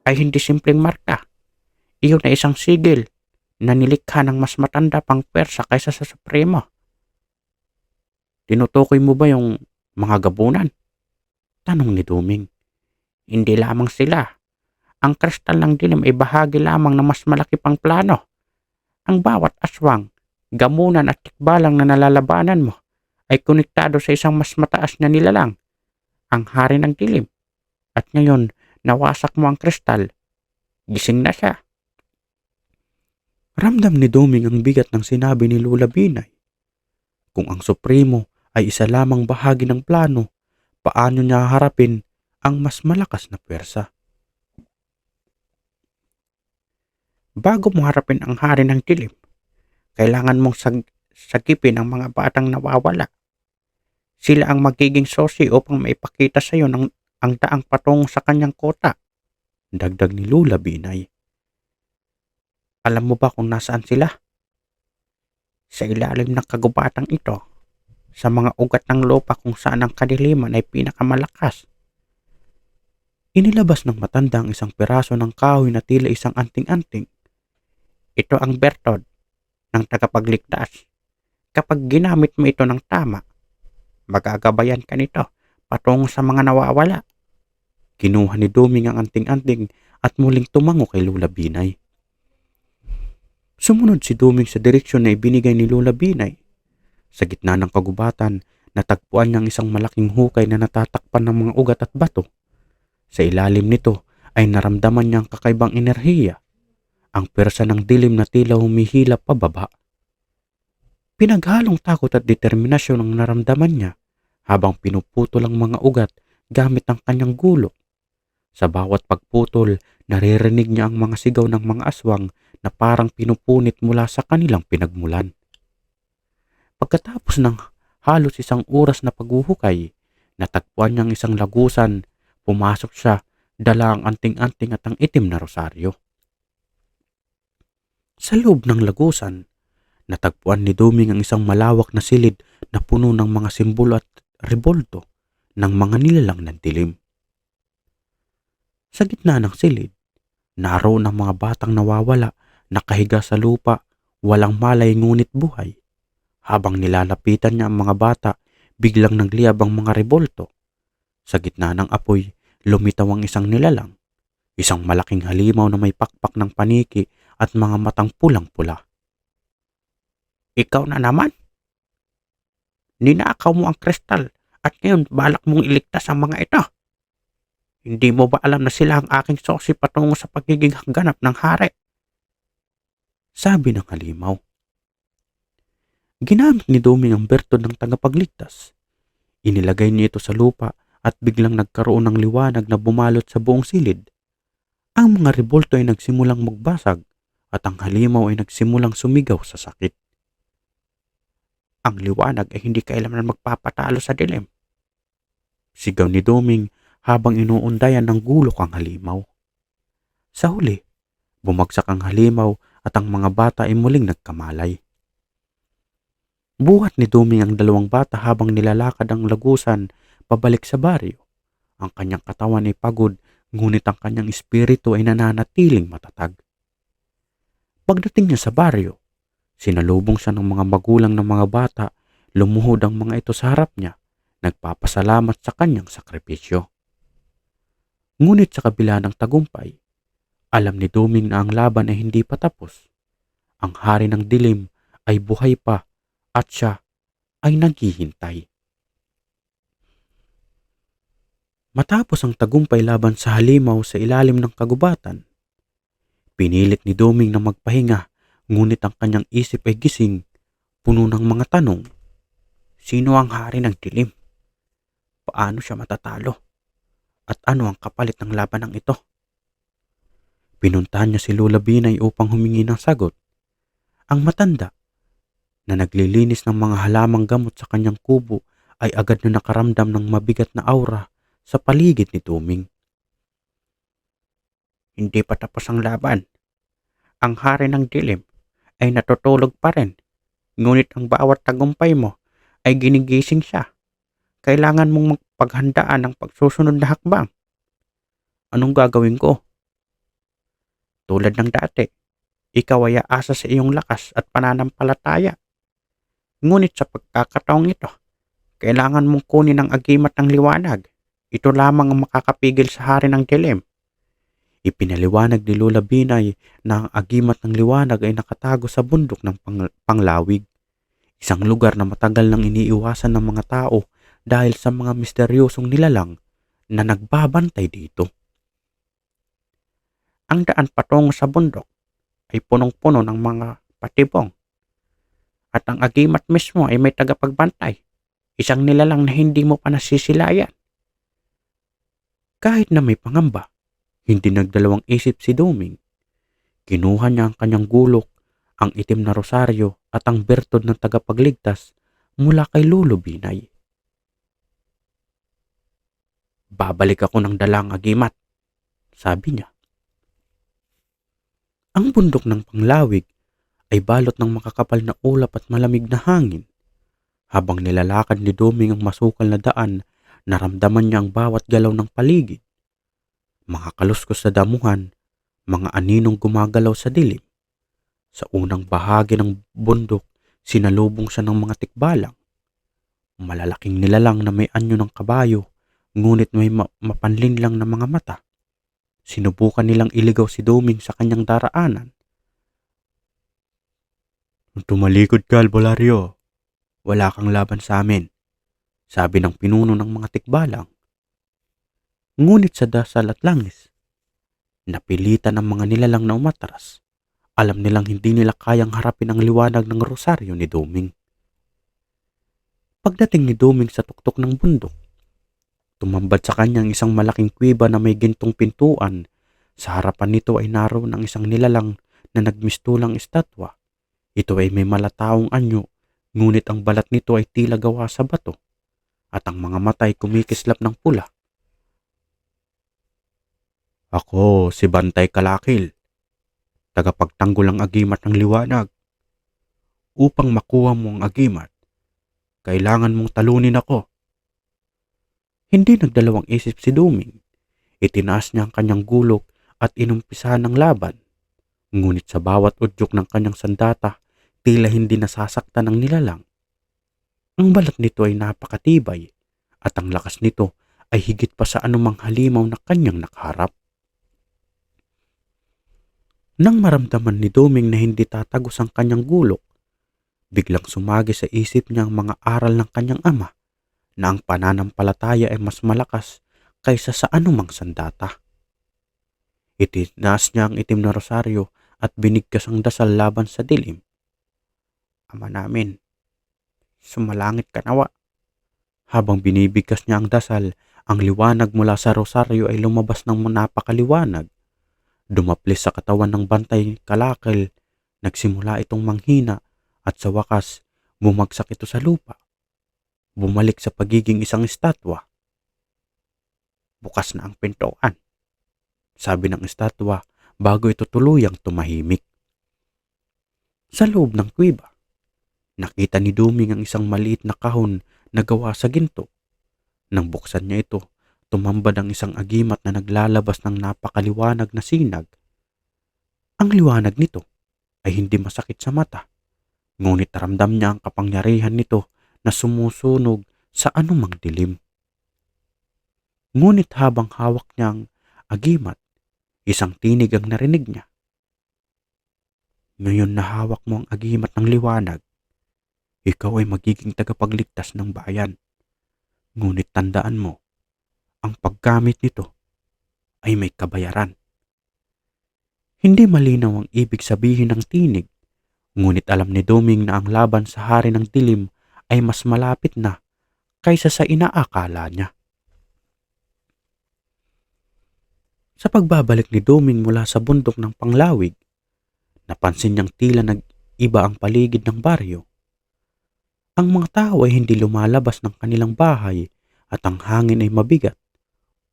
ay hindi simpleng marka. Iyon ay isang sigil na nilikha ng mas matanda pang pwersa kaysa sa Supremo. Tinutukoy mo ba yung mga gabunan? Tanong ni Doming. Hindi lamang sila. Ang kristal ng dilim ay bahagi lamang ng mas malaki pang plano. Ang bawat aswang, gamunan at tikbalang na nalalabanan mo ay konektado sa isang mas mataas na nilalang, ang hari ng dilim. At ngayon, nawasak mo ang kristal. Gising na siya. Ramdam ni Doming ang bigat ng sinabi ni Lola Binay. Kung ang Supremo ay isa lamang bahagi ng plano, paano niya harapin ang mas malakas na pwersa? Bago mo harapin ang hari ng dilim, kailangan mong sagipin ang mga batang nawawala. Sila ang magiging sosi upang maipakita sa iyo ang daang patungo sa kanyang kota, dagdag ni Lola Binay. Alam mo ba kung nasaan sila? Sa ilalim ng kagubatang ito, sa mga ugat ng lupa kung saan ang kadiliman ay pinakamalakas. Inilabas ng matanda ang isang piraso ng kahoy na tila isang anting-anting. Ito ang bertod ng tagapagligtas. Kapag ginamit mo ito ng tama, magagabayan ka nito patungo sa mga nawawala. Kinuha ni Doming ang anting-anting at muling tumango kay Lola Binay. Sumunod si Doming sa direksyon na ibinigay ni Lola Binay. Sa gitna ng kagubatan, natagpuan niyang isang malaking hukay na natatakpan ng mga ugat at bato. Sa ilalim nito ay naramdaman niyang kakaibang enerhiya, ang pwersa ng dilim na tila humihilap pababa. Pinaghalong takot at determinasyon ang naramdaman niya habang pinuputol ang mga ugat gamit ang kanyang gulo. Sa bawat pagputol, naririnig niya ang mga sigaw ng mga aswang na parang pinupunit mula sa kanilang pinagmulan. Pagkatapos ng halos isang oras na paghuhukay, natagpuan niyang isang lagusan. Pumasok siya, dala ang anting-anting at ang itim na rosaryo. Sa loob ng lagusan, natagpuan ni Doming ang isang malawak na silid na puno ng mga simbolo at rebolto ng mga nilalang ng dilim. Sa gitna ng silid, naroon ang mga batang nawawala, nakahiga sa lupa, walang malay ngunit buhay. Habang nilalapitan niya ang mga bata, biglang nagliyab ang mga rebolto. Sa gitna ng apoy, lumitaw ang isang nilalang, isang malaking halimaw na may pakpak ng paniki at mga matang pulang-pula. Ikaw na naman? Ninakaw mo ang kristal at ngayon balak mong iligtas ang mga ito. Hindi mo ba alam na sila ang aking sosi patungo sa pagiging hangganap ng hari? Sabi ng halimaw. Ginamit ni Doming ang bertod ng tagapagligtas. Inilagay niya ito sa lupa at biglang nagkaroon ng liwanag na bumalot sa buong silid. Ang mga rebolto ay nagsimulang magbasag at ang halimaw ay nagsimulang sumigaw sa sakit. Ang liwanag ay hindi kailanman magpapatalo sa dilim. Sigaw ni Doming habang inuundayan ng gulok ang halimaw. Sa huli, bumagsak ang halimaw at ang mga bata ay muling nagkamalay. Buhat ni Doming ang dalawang bata habang nilalakad ang lagusan pabalik sa baryo. Ang kanyang katawan ay pagod, ngunit ang kanyang espiritu ay nananatiling matatag. Pagdating niya sa baryo, sinalubong siya ng mga magulang ng mga bata, lumuhod ang mga ito sa harap niya, nagpapasalamat sa kanyang sakripisyo. Ngunit sa kabila ng tagumpay, alam ni Doming na ang laban ay hindi pa tapos. Ang hari ng dilim ay buhay pa at siya ay naghihintay. Matapos ang tagumpay laban sa halimaw sa ilalim ng kagubatan, pinilit ni Doming na magpahinga, ngunit ang kanyang isip ay gising, puno ng mga tanong. Sino ang hari ng dilim? Paano siya matatalo? At ano ang kapalit ng labanang ito? Pinuntahan niya si Lola Binay upang humingi ng sagot. Ang matanda, na naglilinis ng mga halamang gamot sa kanyang kubo, ay agad na nakaramdam ng mabigat na aura sa paligid ni Doming. Hindi pa tapos ang laban. Ang hari ng dilim ay natutulog pa rin. Ngunit ang bawat tagumpay mo ay ginigising siya. Kailangan mong magpaghandaan ng pagsusunod na hakbang. Anong gagawin ko? Tulad ng dati, ikaw ay aasa sa iyong lakas at pananampalataya. Ngunit sa pagkakataong ito, kailangan mong kunin ang agimat ng liwanag. Ito lamang ang makakapigil sa hari ng dilim. Ipinaliwanag ni Lola Binay na ang agimat ng liwanag ay nakatago sa bundok ng Panglawig, isang lugar na matagal nang iniiwasan ng mga tao dahil sa mga misteryosong nilalang na nagbabantay dito. Ang daan patungo sa bundok ay punong-puno ng mga patibong at ang agimat mismo ay may tagapagbantay, isang nilalang na hindi mo pa nasisilayan. Kahit na may pangamba, hindi nagdalawang isip si Doming. Kinuha niya ang kanyang gulok, ang itim na rosaryo at ang bertod ng tagapagligtas mula kay Lolo Binay. Babalik ako ng dalang agimat, sabi niya. Ang bundok ng Panglawig ay balot ng makakapal na ulap at malamig na hangin. Habang nilalakad ni Doming ang masukal na daan, naramdaman niya ang bawat galaw ng paligid. Mga kaluskos sa damuhan, mga aninong gumagalaw sa dilim. Sa unang bahagi ng bundok, sinalubong siya ng mga tikbalang. Malalaking nilalang na may anyo ng kabayo, ngunit may mapanlinlang na mga mata. Sinubukan nilang iligaw si Doming sa kanyang daraanan. "Tumalikod ka, albularyo. Wala kang laban sa amin," sabi ng pinuno ng mga tikbalang. Ngunit sa dasal at langis, napilitan ng mga nilalang na umatras. Alam nilang hindi nila kayang harapin ang liwanag ng rosaryo ni Doming. Pagdating ni Doming sa tuktok ng bundok, tumambad sa kanyang isang malaking kuweba na may gintong pintuan. Sa harapan nito ay naroon ang isang nilalang na nagmistulang estatwa. Ito ay may malataong anyo, ngunit ang balat nito ay tila gawa sa bato, at ang mga mata ay kumikislap ng pula. "Ako si Bantay Kalakil, tagapagtanggol ang agimat ng liwanag. Upang makuha mo ang agimat, kailangan mong talunin ako." Hindi nagdalawang isip si Doming. Itinaas niya ang kanyang gulok at inumpisahan ng laban. Ngunit sa bawat udyok ng kanyang sandata, tila hindi nasasaktan ng nilalang. Ang balat nito ay napakatibay at ang lakas nito ay higit pa sa anumang halimaw na kanyang nakaharap. Nang maramdaman ni Doming na hindi tatagos ang kanyang gulok, biglang sumagi sa isip niya ang mga aral ng kanyang ama na ang pananampalataya ay mas malakas kaysa sa anumang sandata. Itinaas niya ang itim na rosaryo at binigkas ang dasal laban sa dilim. "Ama namin, sumalangit ka nawa." Habang binibigkas niya ang dasal, ang liwanag mula sa rosaryo ay lumabas ng napakaliwanag. Dumaplis sa katawan ng Bantay Kalakil, nagsimula itong manghina at sa wakas, bumagsak ito sa lupa. Bumalik sa pagiging isang estatwa. "Bukas na ang pintuan," sabi ng estatwa bago ito tuluyang tumahimik. Sa loob ng kuweba, nakita ni Doming ang isang maliit na kahon na gawa sa ginto. Nang buksan niya ito, tumambad ang isang agimat na naglalabas ng napakaliwanag na sinag. Ang liwanag nito ay hindi masakit sa mata, ngunit ramdam niya ang kapangyarihan nito na sumusunog sa anumang dilim. Ngunit habang hawak niya ang agimat, isang tinig ang narinig niya. "Ngayon na hawak mo ang agimat ng liwanag, ikaw ay magiging tagapagligtas ng bayan. Ngunit tandaan mo, ang paggamit nito ay may kabayaran." Hindi malinaw ang ibig sabihin ng tinig, ngunit alam ni Doming na ang laban sa hari ng dilim ay mas malapit na kaysa sa inaakala niya. Sa pagbabalik ni Doming mula sa bundok ng Panglawig, napansin niyang tila nag-iba ang paligid ng baryo. Ang mga tao ay hindi lumalabas ng kanilang bahay at ang hangin ay mabigat,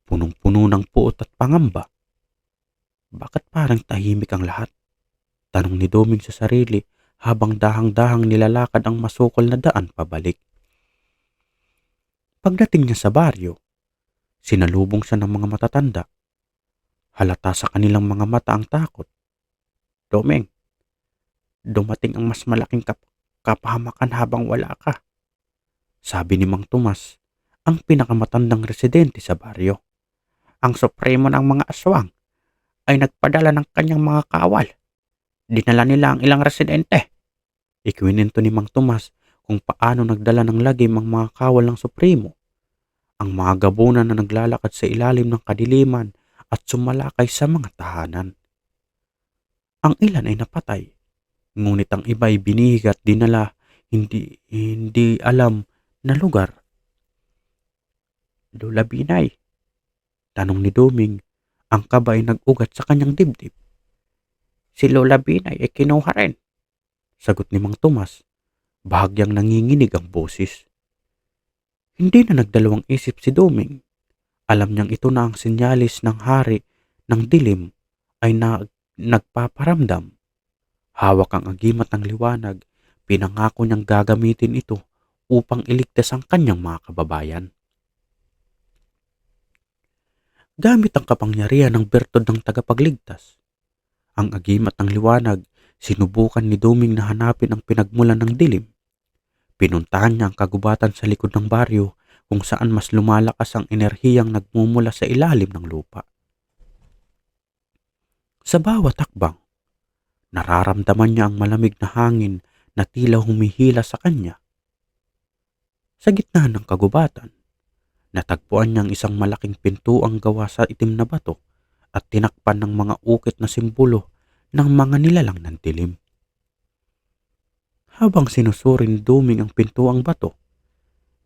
punong-puno ng puot at pangamba. "Bakit parang tahimik ang lahat?" tanong ni Doming sa sarili habang dahang-dahang nilalakad ang masukol na daan pabalik. Pagdating niya sa baryo, sinalubong siya ng mga matatanda. Halata sa kanilang mga mata ang takot. "Doming, dumating ang mas malaking kapahamakan habang wala ka," sabi ni Mang Tomas, ang pinakamatandang residente sa baryo. "Ang supremo ng mga aswang ay nagpadala ng kanyang mga kawal. Dinala nila ang ilang residente." Ikwinento ni Mang Tomas kung paano nagdala ng lagim ang mga kawal ng supremo. Ang mga gabunan na naglalakad sa ilalim ng kadiliman at sumalakay sa mga tahanan. Ang ilan ay napatay, ngunit ang iba ay binihig at dinala hindi alam na lugar. "Lola Binay?" tanong ni Doming, ang kaba ay nag-ugat sa kanyang dibdib. "Si Lola Binay ay kinuha rin," sagot ni Mang Tomas, bahagyang nanginginig ang boses. Hindi na nagdalawang isip si Doming. Alam niyang ito na ang sinyalis ng hari ng dilim ay nagpaparamdam. Hawak ang agimat ng liwanag, pinangako niyang gagamitin ito upang iligtas ang kanyang mga kababayan. Gamit ang kapangyarihan ng bertod ng tagapagligtas, ang agimat ng liwanag, sinubukan ni Duming na hanapin ang pinagmulan ng dilim. Pinuntahan niya ang kagubatan sa likod ng baryo kung saan mas lumalakas ang enerhiyang nagmumula sa ilalim ng lupa. Sa bawat hakbang, nararamdaman niya ang malamig na hangin na tila humihila sa kanya. Sa gitna ng kagubatan, natagpuan niya ang isang malaking pintuang gawa sa itim na bato at tinakpan ng mga ukit na simbolo ng mga nilalang ng dilim. Habang sinusuri ni Duming ang pintuang bato,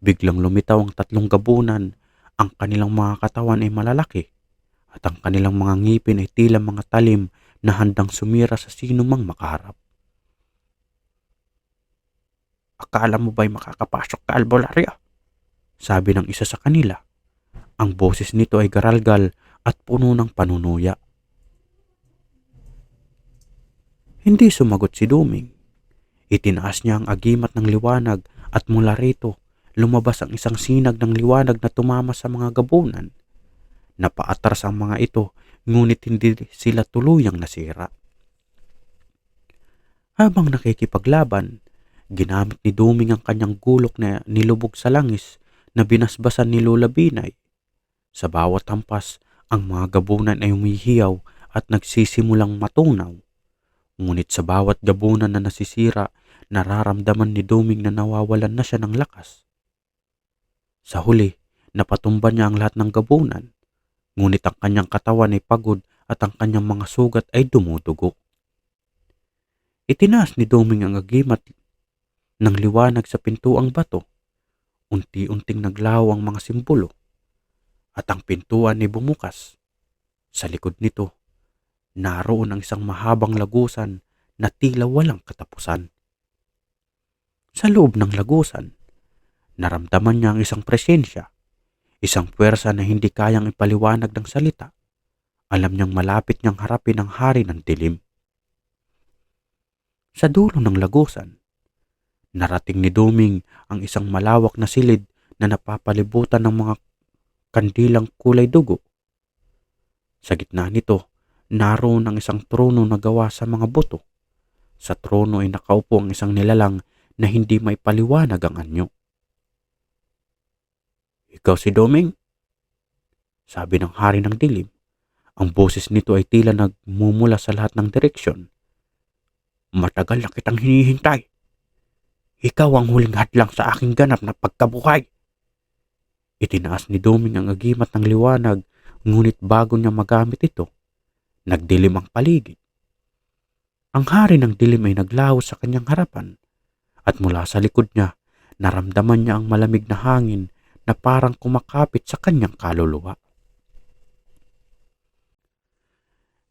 biglang lumitaw ang tatlong gabunan. Ang kanilang mga katawan ay malalaki at ang kanilang mga ngipin ay tila mga talim na handang sumira sa sino mang makaharap. "Akala mo ba'y makakapasok ka, albularyo?" sabi ng isa sa kanila. Ang boses nito ay garalgal at puno ng panunuya. Hindi sumagot si Duming. Itinaas niya ang agimat ng liwanag at mula rito lumabas ang isang sinag ng liwanag na tumama sa mga gabunan. Napaatras ang mga ito, ngunit hindi sila tuluyang nasira. Habang nakikipaglaban, ginamit ni Duming ang kanyang gulok na nilubog sa langis na binasbasan ni Lola Binay. Sa bawat hampas, ang mga gabunan ay humihiyaw at nagsisimulang matunaw. Ngunit sa bawat gabunan na nasisira, nararamdaman ni Duming na nawawalan na siya ng lakas. Sa huli, napatumba niya ang lahat ng gabunan, ngunit ang kanyang katawan ay pagod at ang kanyang mga sugat ay dumudugo. Itinaas ni Duming ang agimat ng liwanag sa pintuang bato. Unti-unting naglaho ang mga simbolo at ang pintuan ay bumukas. Sa likod nito, naroon ang isang mahabang lagusan na tila walang katapusan. Sa loob ng lagusan, naramdaman niya ang isang presensya, isang puwersa na hindi kayang ipaliwanag ng salita. Alam niyang malapit niyang harapin ang hari ng dilim. Sa dulo ng lagusan, narating ni Duming ang isang malawak na silid na napapalibutan ng mga kandilang kulay dugo. Sa gitna nito, naroon ang isang trono na gawa sa mga buto. Sa trono ay nakaupo ang isang nilalang na hindi may paliwanag ang anyo. "Ikaw si Duming?" sabi ng hari ng dilim. Ang boses nito ay tila nagmumula sa lahat ng direksyon. "Matagal na kitang hinihintay. Ikaw ang huling hadlang sa aking ganap na pagkabuhay." Itinaas ni Duming ang agimat ng liwanag, ngunit bago niya magamit ito, nagdilim ang paligid. Ang hari ng dilim ay naglaho sa kanyang harapan at mula sa likod niya, naramdaman niya ang malamig na hangin na parang kumakapit sa kanyang kaluluwa.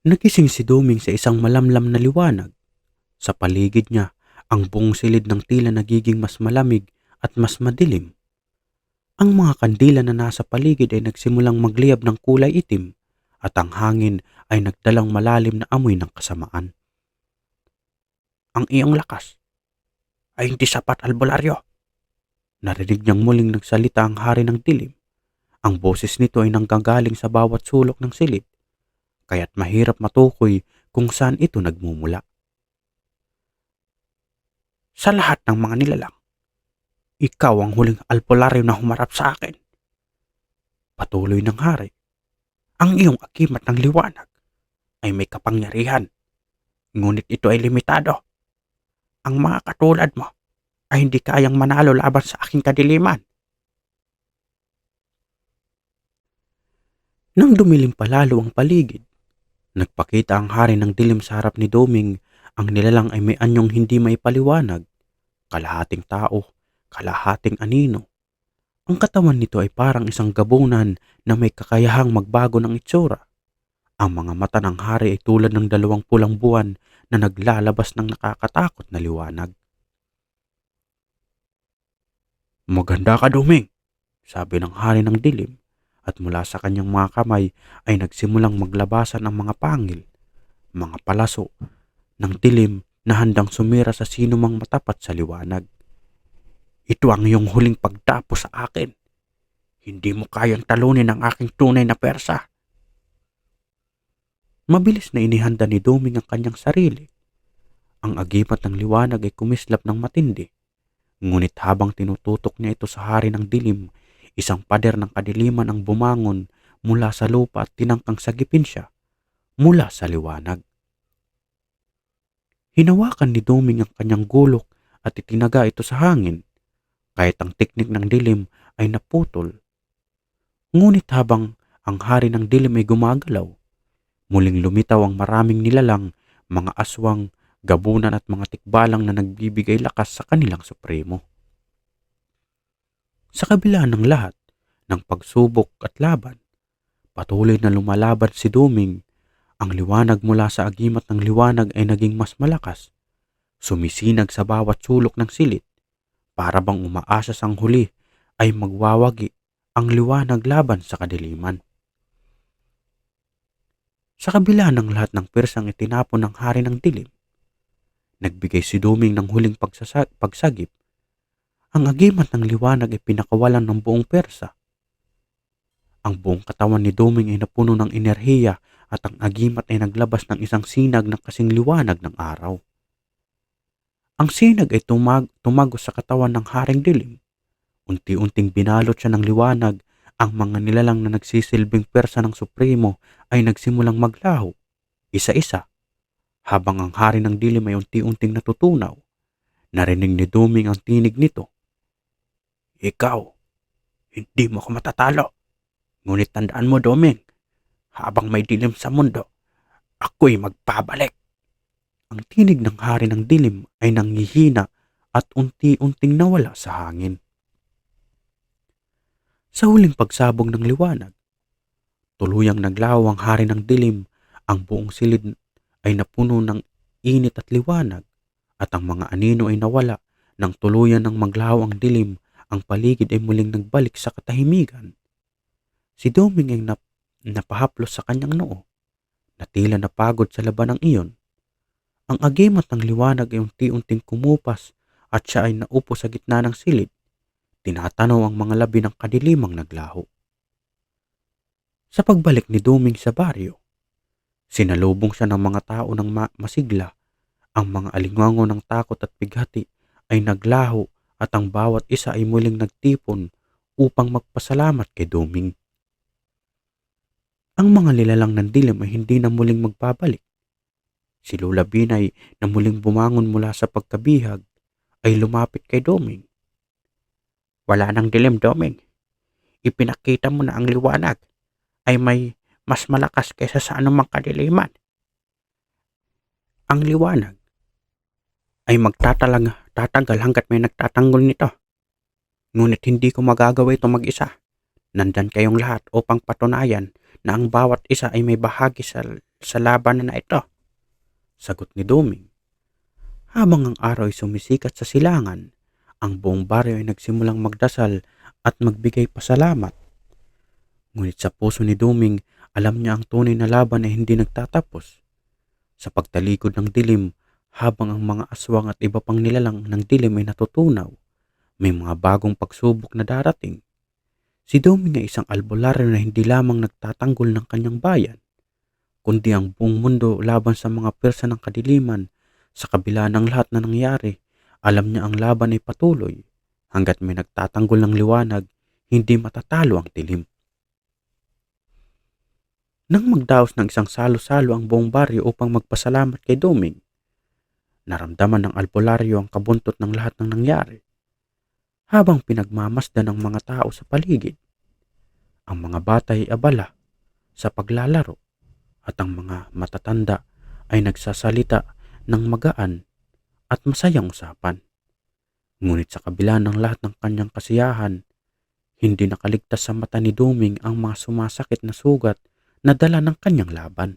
Nagising si Duming sa isang malamlam na liwanag. Sa paligid niya, ang buong silid ng tila nagiging mas malamig at mas madilim. Ang mga kandila na nasa paligid ay nagsimulang magliyab ng kulay itim at ang hangin ay nagdalang malalim na amoy ng kasamaan. "Ang iyong lakas ay hindi sapat, albularyo." Narinig niyang muling nagsalita ang hari ng dilim. Ang boses nito ay nanggagaling sa bawat sulok ng silid, kaya't mahirap matukoy kung saan ito nagmumula. "Sa lahat ng mga nilalang, ikaw ang huling albularyo na humarap sa akin." Patuloy ng hari. "Ang iyong agimat ng liwanag ay may kapangyarihan, ngunit ito ay limitado. Ang mga katulad mo ay hindi kayang manalo laban sa aking kadiliman." Nang dumilim palalo ang paligid, nagpakita ang hari ng dilim sa harap ni Duming. Ang nilalang ay may anyong hindi maipaliwanag, kalahating tao, kalahating anino. Ang katawan nito ay parang isang gabunan na may kakayahang magbago ng itsura. Ang mga mata ng hari ay tulad ng 2 pulang buwan na naglalabas ng nakakatakot na liwanag. "Maganda ka, Duming," sabi ng hari ng dilim, at mula sa kanyang mga kamay ay nagsimulang maglabasan ang mga pangil, mga palaso ng dilim na handang sumira sa sino mang matapat sa liwanag. Ito ang iyong huling pagtapos sa akin. Hindi mo kayang talunin ang aking tunay na persa. Mabilis na inihanda ni Doming ang kanyang sarili. Ang agimat ng liwanag ay kumislap ng matindi. Ngunit habang tinututok niya ito sa hari ng dilim, isang pader ng kadiliman ang bumangon mula sa lupa at tinangkang sagipin siya mula sa liwanag. Hinawakan ni Doming ang kanyang gulok at itinaga ito sa hangin, kahit ang teknik ng dilim ay naputol. Ngunit habang ang hari ng dilim ay gumagalaw, muling lumitaw ang maraming nilalang, mga aswang, gabunan at mga tikbalang na nagbibigay lakas sa kanilang supremo. Sa kabila ng lahat ng pagsubok at laban, patuloy na lumalaban si Doming. Ang liwanag mula sa agimat ng liwanag ay naging mas malakas, sumisinag sa bawat sulok ng silid, para bang umaasa sang huli ay magwawagi ang liwanag laban sa kadiliman. Sa kabila ng lahat ng persang itinapon ng hari ng dilim, nagbigay si Doming ng huling pagsagip. Ang agimat ng liwanag ay pinakawalan ng buong persa. Ang buong katawan ni Doming ay napuno ng enerhiya at ang agimat ay naglabas ng isang sinag na kasing liwanag ng araw. Ang sinag ay tumagos sa katawan ng haring dilim. Unti-unting binalot siya ng liwanag. Ang mga nilalang na nagsisilbing persa ng supremo ay nagsimulang maglaho, isa-isa, habang ang hari ng dilim ay unti-unting natutunaw. Narinig ni Doming ang tinig nito. Ikaw, hindi mo ako matatalo. Ngunit tandaan mo, Doming, habang may dilim sa mundo, ako'y magpabalik. Ang tinig ng hari ng dilim ay nanghihina at unti-unting nawala sa hangin. Sa huling pagsabog ng liwanag, tuluyang naglaho ang hari ng dilim. Ang buong silid ay napuno ng init at liwanag, at ang mga anino ay nawala. Nang tuluyan ng maglaho ang dilim, ang paligid ay muling nagbalik sa katahimikan. Si Doming ay napahaplos sa kanyang noo, na tila napagod sa laban ng iyon. Ang agimat ng liwanag ay unti-unting kumupas at siya ay naupo sa gitna ng silid. Tinatanaw ang mga labi ng kadilimang naglaho. Sa pagbalik ni Doming sa baryo, sinalubong siya ng mga tao ng masigla. Ang mga alingango ng takot at bighati ay naglaho at ang bawat isa ay muling nagtipon upang magpasalamat kay Doming. Ang mga nilalang ng dilim ay hindi na muling magpabalik. Si Lola Binay na muling bumangon mula sa pagkabihag ay lumapit kay Doming. Wala nang dilim, Doming. Ipinakita mo na ang liwanag ay may mas malakas kaysa sa anumang kadiliman. Ang liwanag ay tatagal hanggat may nagtatanggol nito. Ngunit hindi ko magagawa ito mag-isa. Nandyan kayong lahat upang patunayan na ang bawat isa ay may bahagi sa laban na ito. Sagot ni Doming. Habang ang araw ay sumisikat sa silangan, ang buong baryo ay nagsimulang magdasal at magbigay pasalamat. Ngunit sa puso ni Doming, alam niya ang tunay na laban ay hindi nagtatapos. Sa pagtalikod ng dilim, habang ang mga aswang at iba pang nilalang ng dilim ay natutunaw, may mga bagong pagsubok na darating. Si Doming ay isang albularyo na hindi lamang nagtatanggol ng kanyang bayan, kundi ang buong mundo laban sa mga persa ng kadiliman. Sa kabila ng lahat na nangyari, alam niya ang laban ay patuloy. Hanggat may nagtatanggol ng liwanag, hindi matatalo ang dilim. Nang magdaos ng isang salo-salo ang buong baryo upang magpasalamat kay Doming, naramdaman ng albularyo ang kabuntot ng lahat ng nangyari. Habang pinagmamasdan ng mga tao sa paligid, ang mga bata ay abala sa paglalaro at ang mga matatanda ay nagsasalita ng magaan at masayang usapan. Ngunit sa kabila ng lahat ng kanyang kasiyahan, hindi nakaligtas sa mata ni Doming ang mga sumasakit na sugat na dala ng kanyang laban.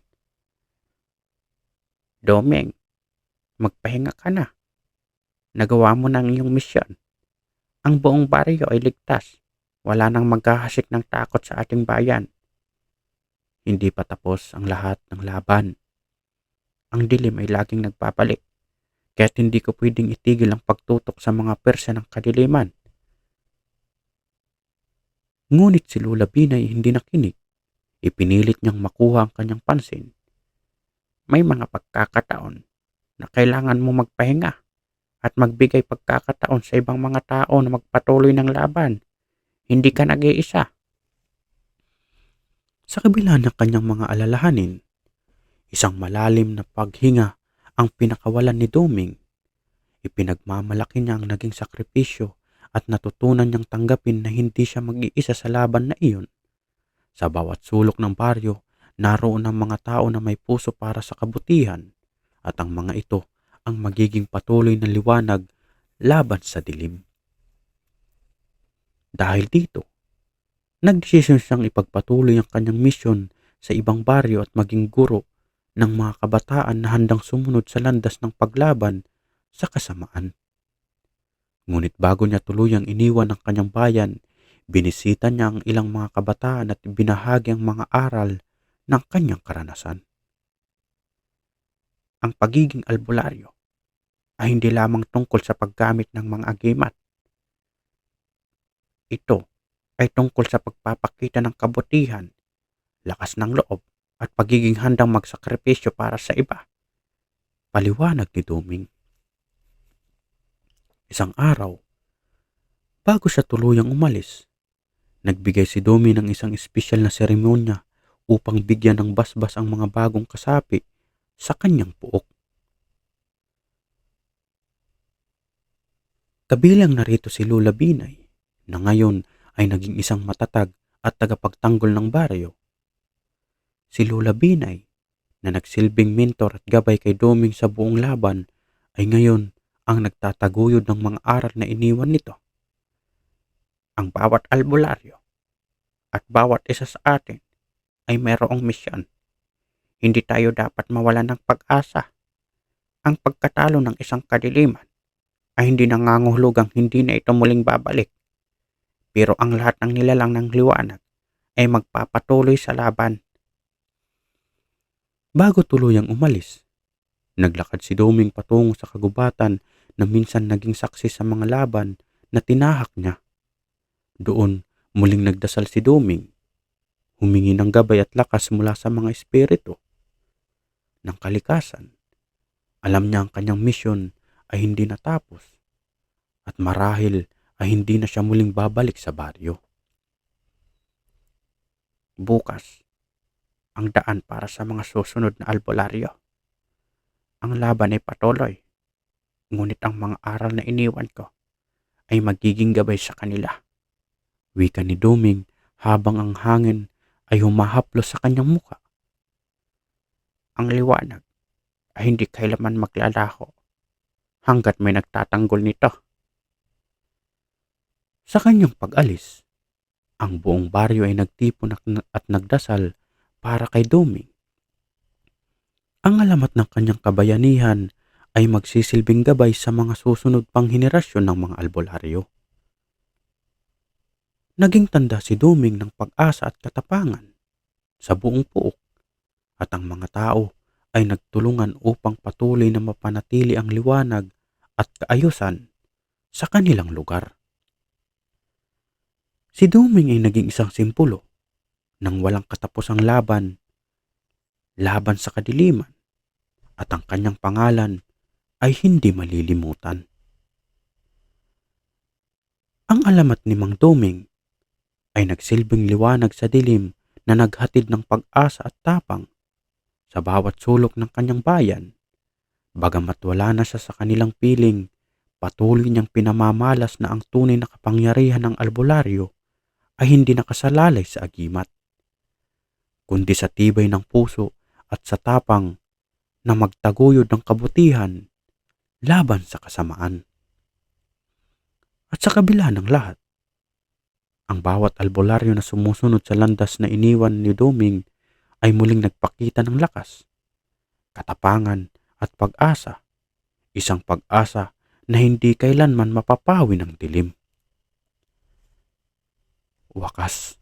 Doming, magpahinga ka na. Nagawa mo na ang iyong misyon. Ang buong baryo ay ligtas. Wala nang magkahasik ng takot sa ating bayan. Hindi pa tapos ang lahat ng laban. Ang dilim ay laging nagpapalik. kaya't hindi ko pwedeng itigil ang pagtutok sa mga persya ng kadiliman. Ngunit si Lola Binay hindi nakinig. Ipinilit niyang makuha ang kanyang pansin. May mga pagkakataon na kailangan mo magpahinga at magbigay pagkakataon sa ibang mga tao na magpatuloy ng laban. Hindi ka nag-iisa. Sa kabila ng kanyang mga alalahanin, isang malalim na paghinga ang pinakawalan ni Doming. Ipinagmamalaki niya ang naging sakripisyo at natutunan niyang tanggapin na hindi siya mag-iisa sa laban na iyon. Sa bawat sulok ng baryo, naroon ang mga tao na may puso para sa kabutihan at ang mga ito ang magiging patuloy na liwanag laban sa dilim. Dahil dito, nagdesisyon siyang ipagpatuloy ang kanyang misyon sa ibang baryo at maging guro ng mga kabataan na handang sumunod sa landas ng paglaban sa kasamaan. Ngunit bago niya tuluyang iniwan ang kanyang bayan, binisita niya ang ilang mga kabataan at binahagi ang mga aral ng kanyang karanasan. Ang pagiging albularyo ay hindi lamang tungkol sa paggamit ng mga agimat. Ito ay tungkol sa pagpapakita ng kabutihan, lakas ng loob at pagiging handang magsakripisyo para sa iba. Paliwanag ni Doming. Isang araw, bago siya tuluyang umalis, nagbigay si Domi ng isang espesyal na seremonya upang bigyan ng basbas ang mga bagong kasapi sa kanyang puok. Kabilang narito si Lola Binay na ngayon ay naging isang matatag at tagapagtanggol ng baryo. Si Lola Binay na nagsilbing mentor at gabay kay Doming sa buong laban ay ngayon ang nagtataguyod ng mga aral na iniwan nito. Ang bawat albularyo at bawat isa sa atin ay mayroong misyon. Hindi tayo dapat mawalan ng pag-asa. Ang pagkatalo ng isang kadiliman ay hindi nangangahulugang hindi na ito muling babalik. Pero ang lahat ng nilalang ng liwanag ay magpapatuloy sa laban. Bago tuluyang umalis, naglakad si Doming patungo sa kagubatan na minsan naging saksi sa mga laban na tinahak niya. Doon, muling nagdasal si Doming. Humingi ng gabay at lakas mula sa mga espiritu ng kalikasan. Alam niya ang kanyang misyon ay hindi natapos at marahil ay hindi na siya muling babalik sa baryo. Bukas, ang daan para sa mga susunod na albularyo. Ang laban ay patuloy, ngunit ang mga aral na iniwan ko ay magiging gabay sa kanila. Wika ni Doming habang ang hangin ay humahaplos sa kanyang muka. Ang liwanag ay hindi kailanman maglalaho hanggat may nagtatanggol nito. Sa kanyang pag-alis, ang buong baryo ay nagtipon at nagdasal para kay Doming. Ang alamat ng kanyang kabayanihan ay magsisilbing gabay sa mga susunod pang henerasyon ng mga albularyo. Naging tanda si Doming ng pag-asa at katapangan sa buong puok at ang mga tao ay nagtulungan upang patuloy na mapanatili ang liwanag at kaayusan sa kanilang lugar. Si Doming ay naging isang simbolo ng walang katapusang laban sa kadiliman at ang kanyang pangalan ay hindi malilimutan. Ang alamat ni Mang Doming ay nagsilbing liwanag sa dilim na naghatid ng pag-asa at tapang sa bawat sulok ng kanyang bayan. Bagamat wala na siya sa kanilang piling, patuloy niyang pinamamalas na ang tunay na kapangyarihan ng albularyo ay hindi nakasalalay sa agimat, kundi sa tibay ng puso at sa tapang na magtaguyod ng kabutihan laban sa kasamaan. At sa kabila ng lahat, ang bawat albularyo na sumusunod sa landas na iniwan ni Doming ay muling nagpakita ng lakas, katapangan at pag-asa, isang pag-asa na hindi kailanman mapapawi ng dilim. Wakas.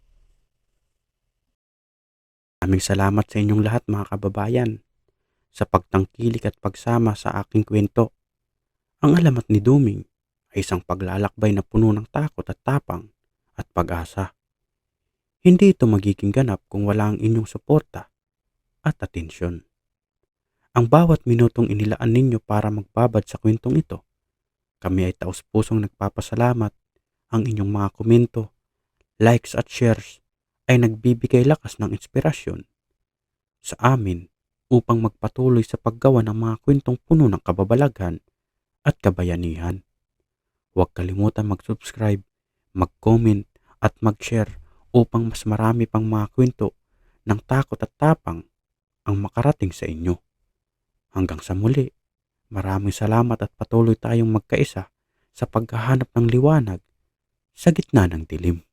Maraming salamat sa inyong lahat mga kababayan sa pagtangkilik at pagsama sa aking kwento. Ang alamat ni Duming ay isang paglalakbay na puno ng takot at tapang at pag-asa. Hindi ito magiging ganap kung wala ang inyong suporta at atensyon. Ang bawat minutong inilaan ninyo para magbabad sa kwentong ito, kami ay taus-pusong nagpapasalamat. Ang inyong mga komento, likes at shares ay nagbibigay lakas ng inspirasyon sa amin upang magpatuloy sa paggawa ng mga kwentong puno ng kababalaghan at kabayanihan. Huwag kalimutan mag-subscribe, mag-comment at mag-share upang mas marami pang mga kwento ng takot at tapang ang makarating sa inyo. Hanggang sa muli, maraming salamat at patuloy tayong magkaisa sa paghahanap ng liwanag sa gitna ng dilim.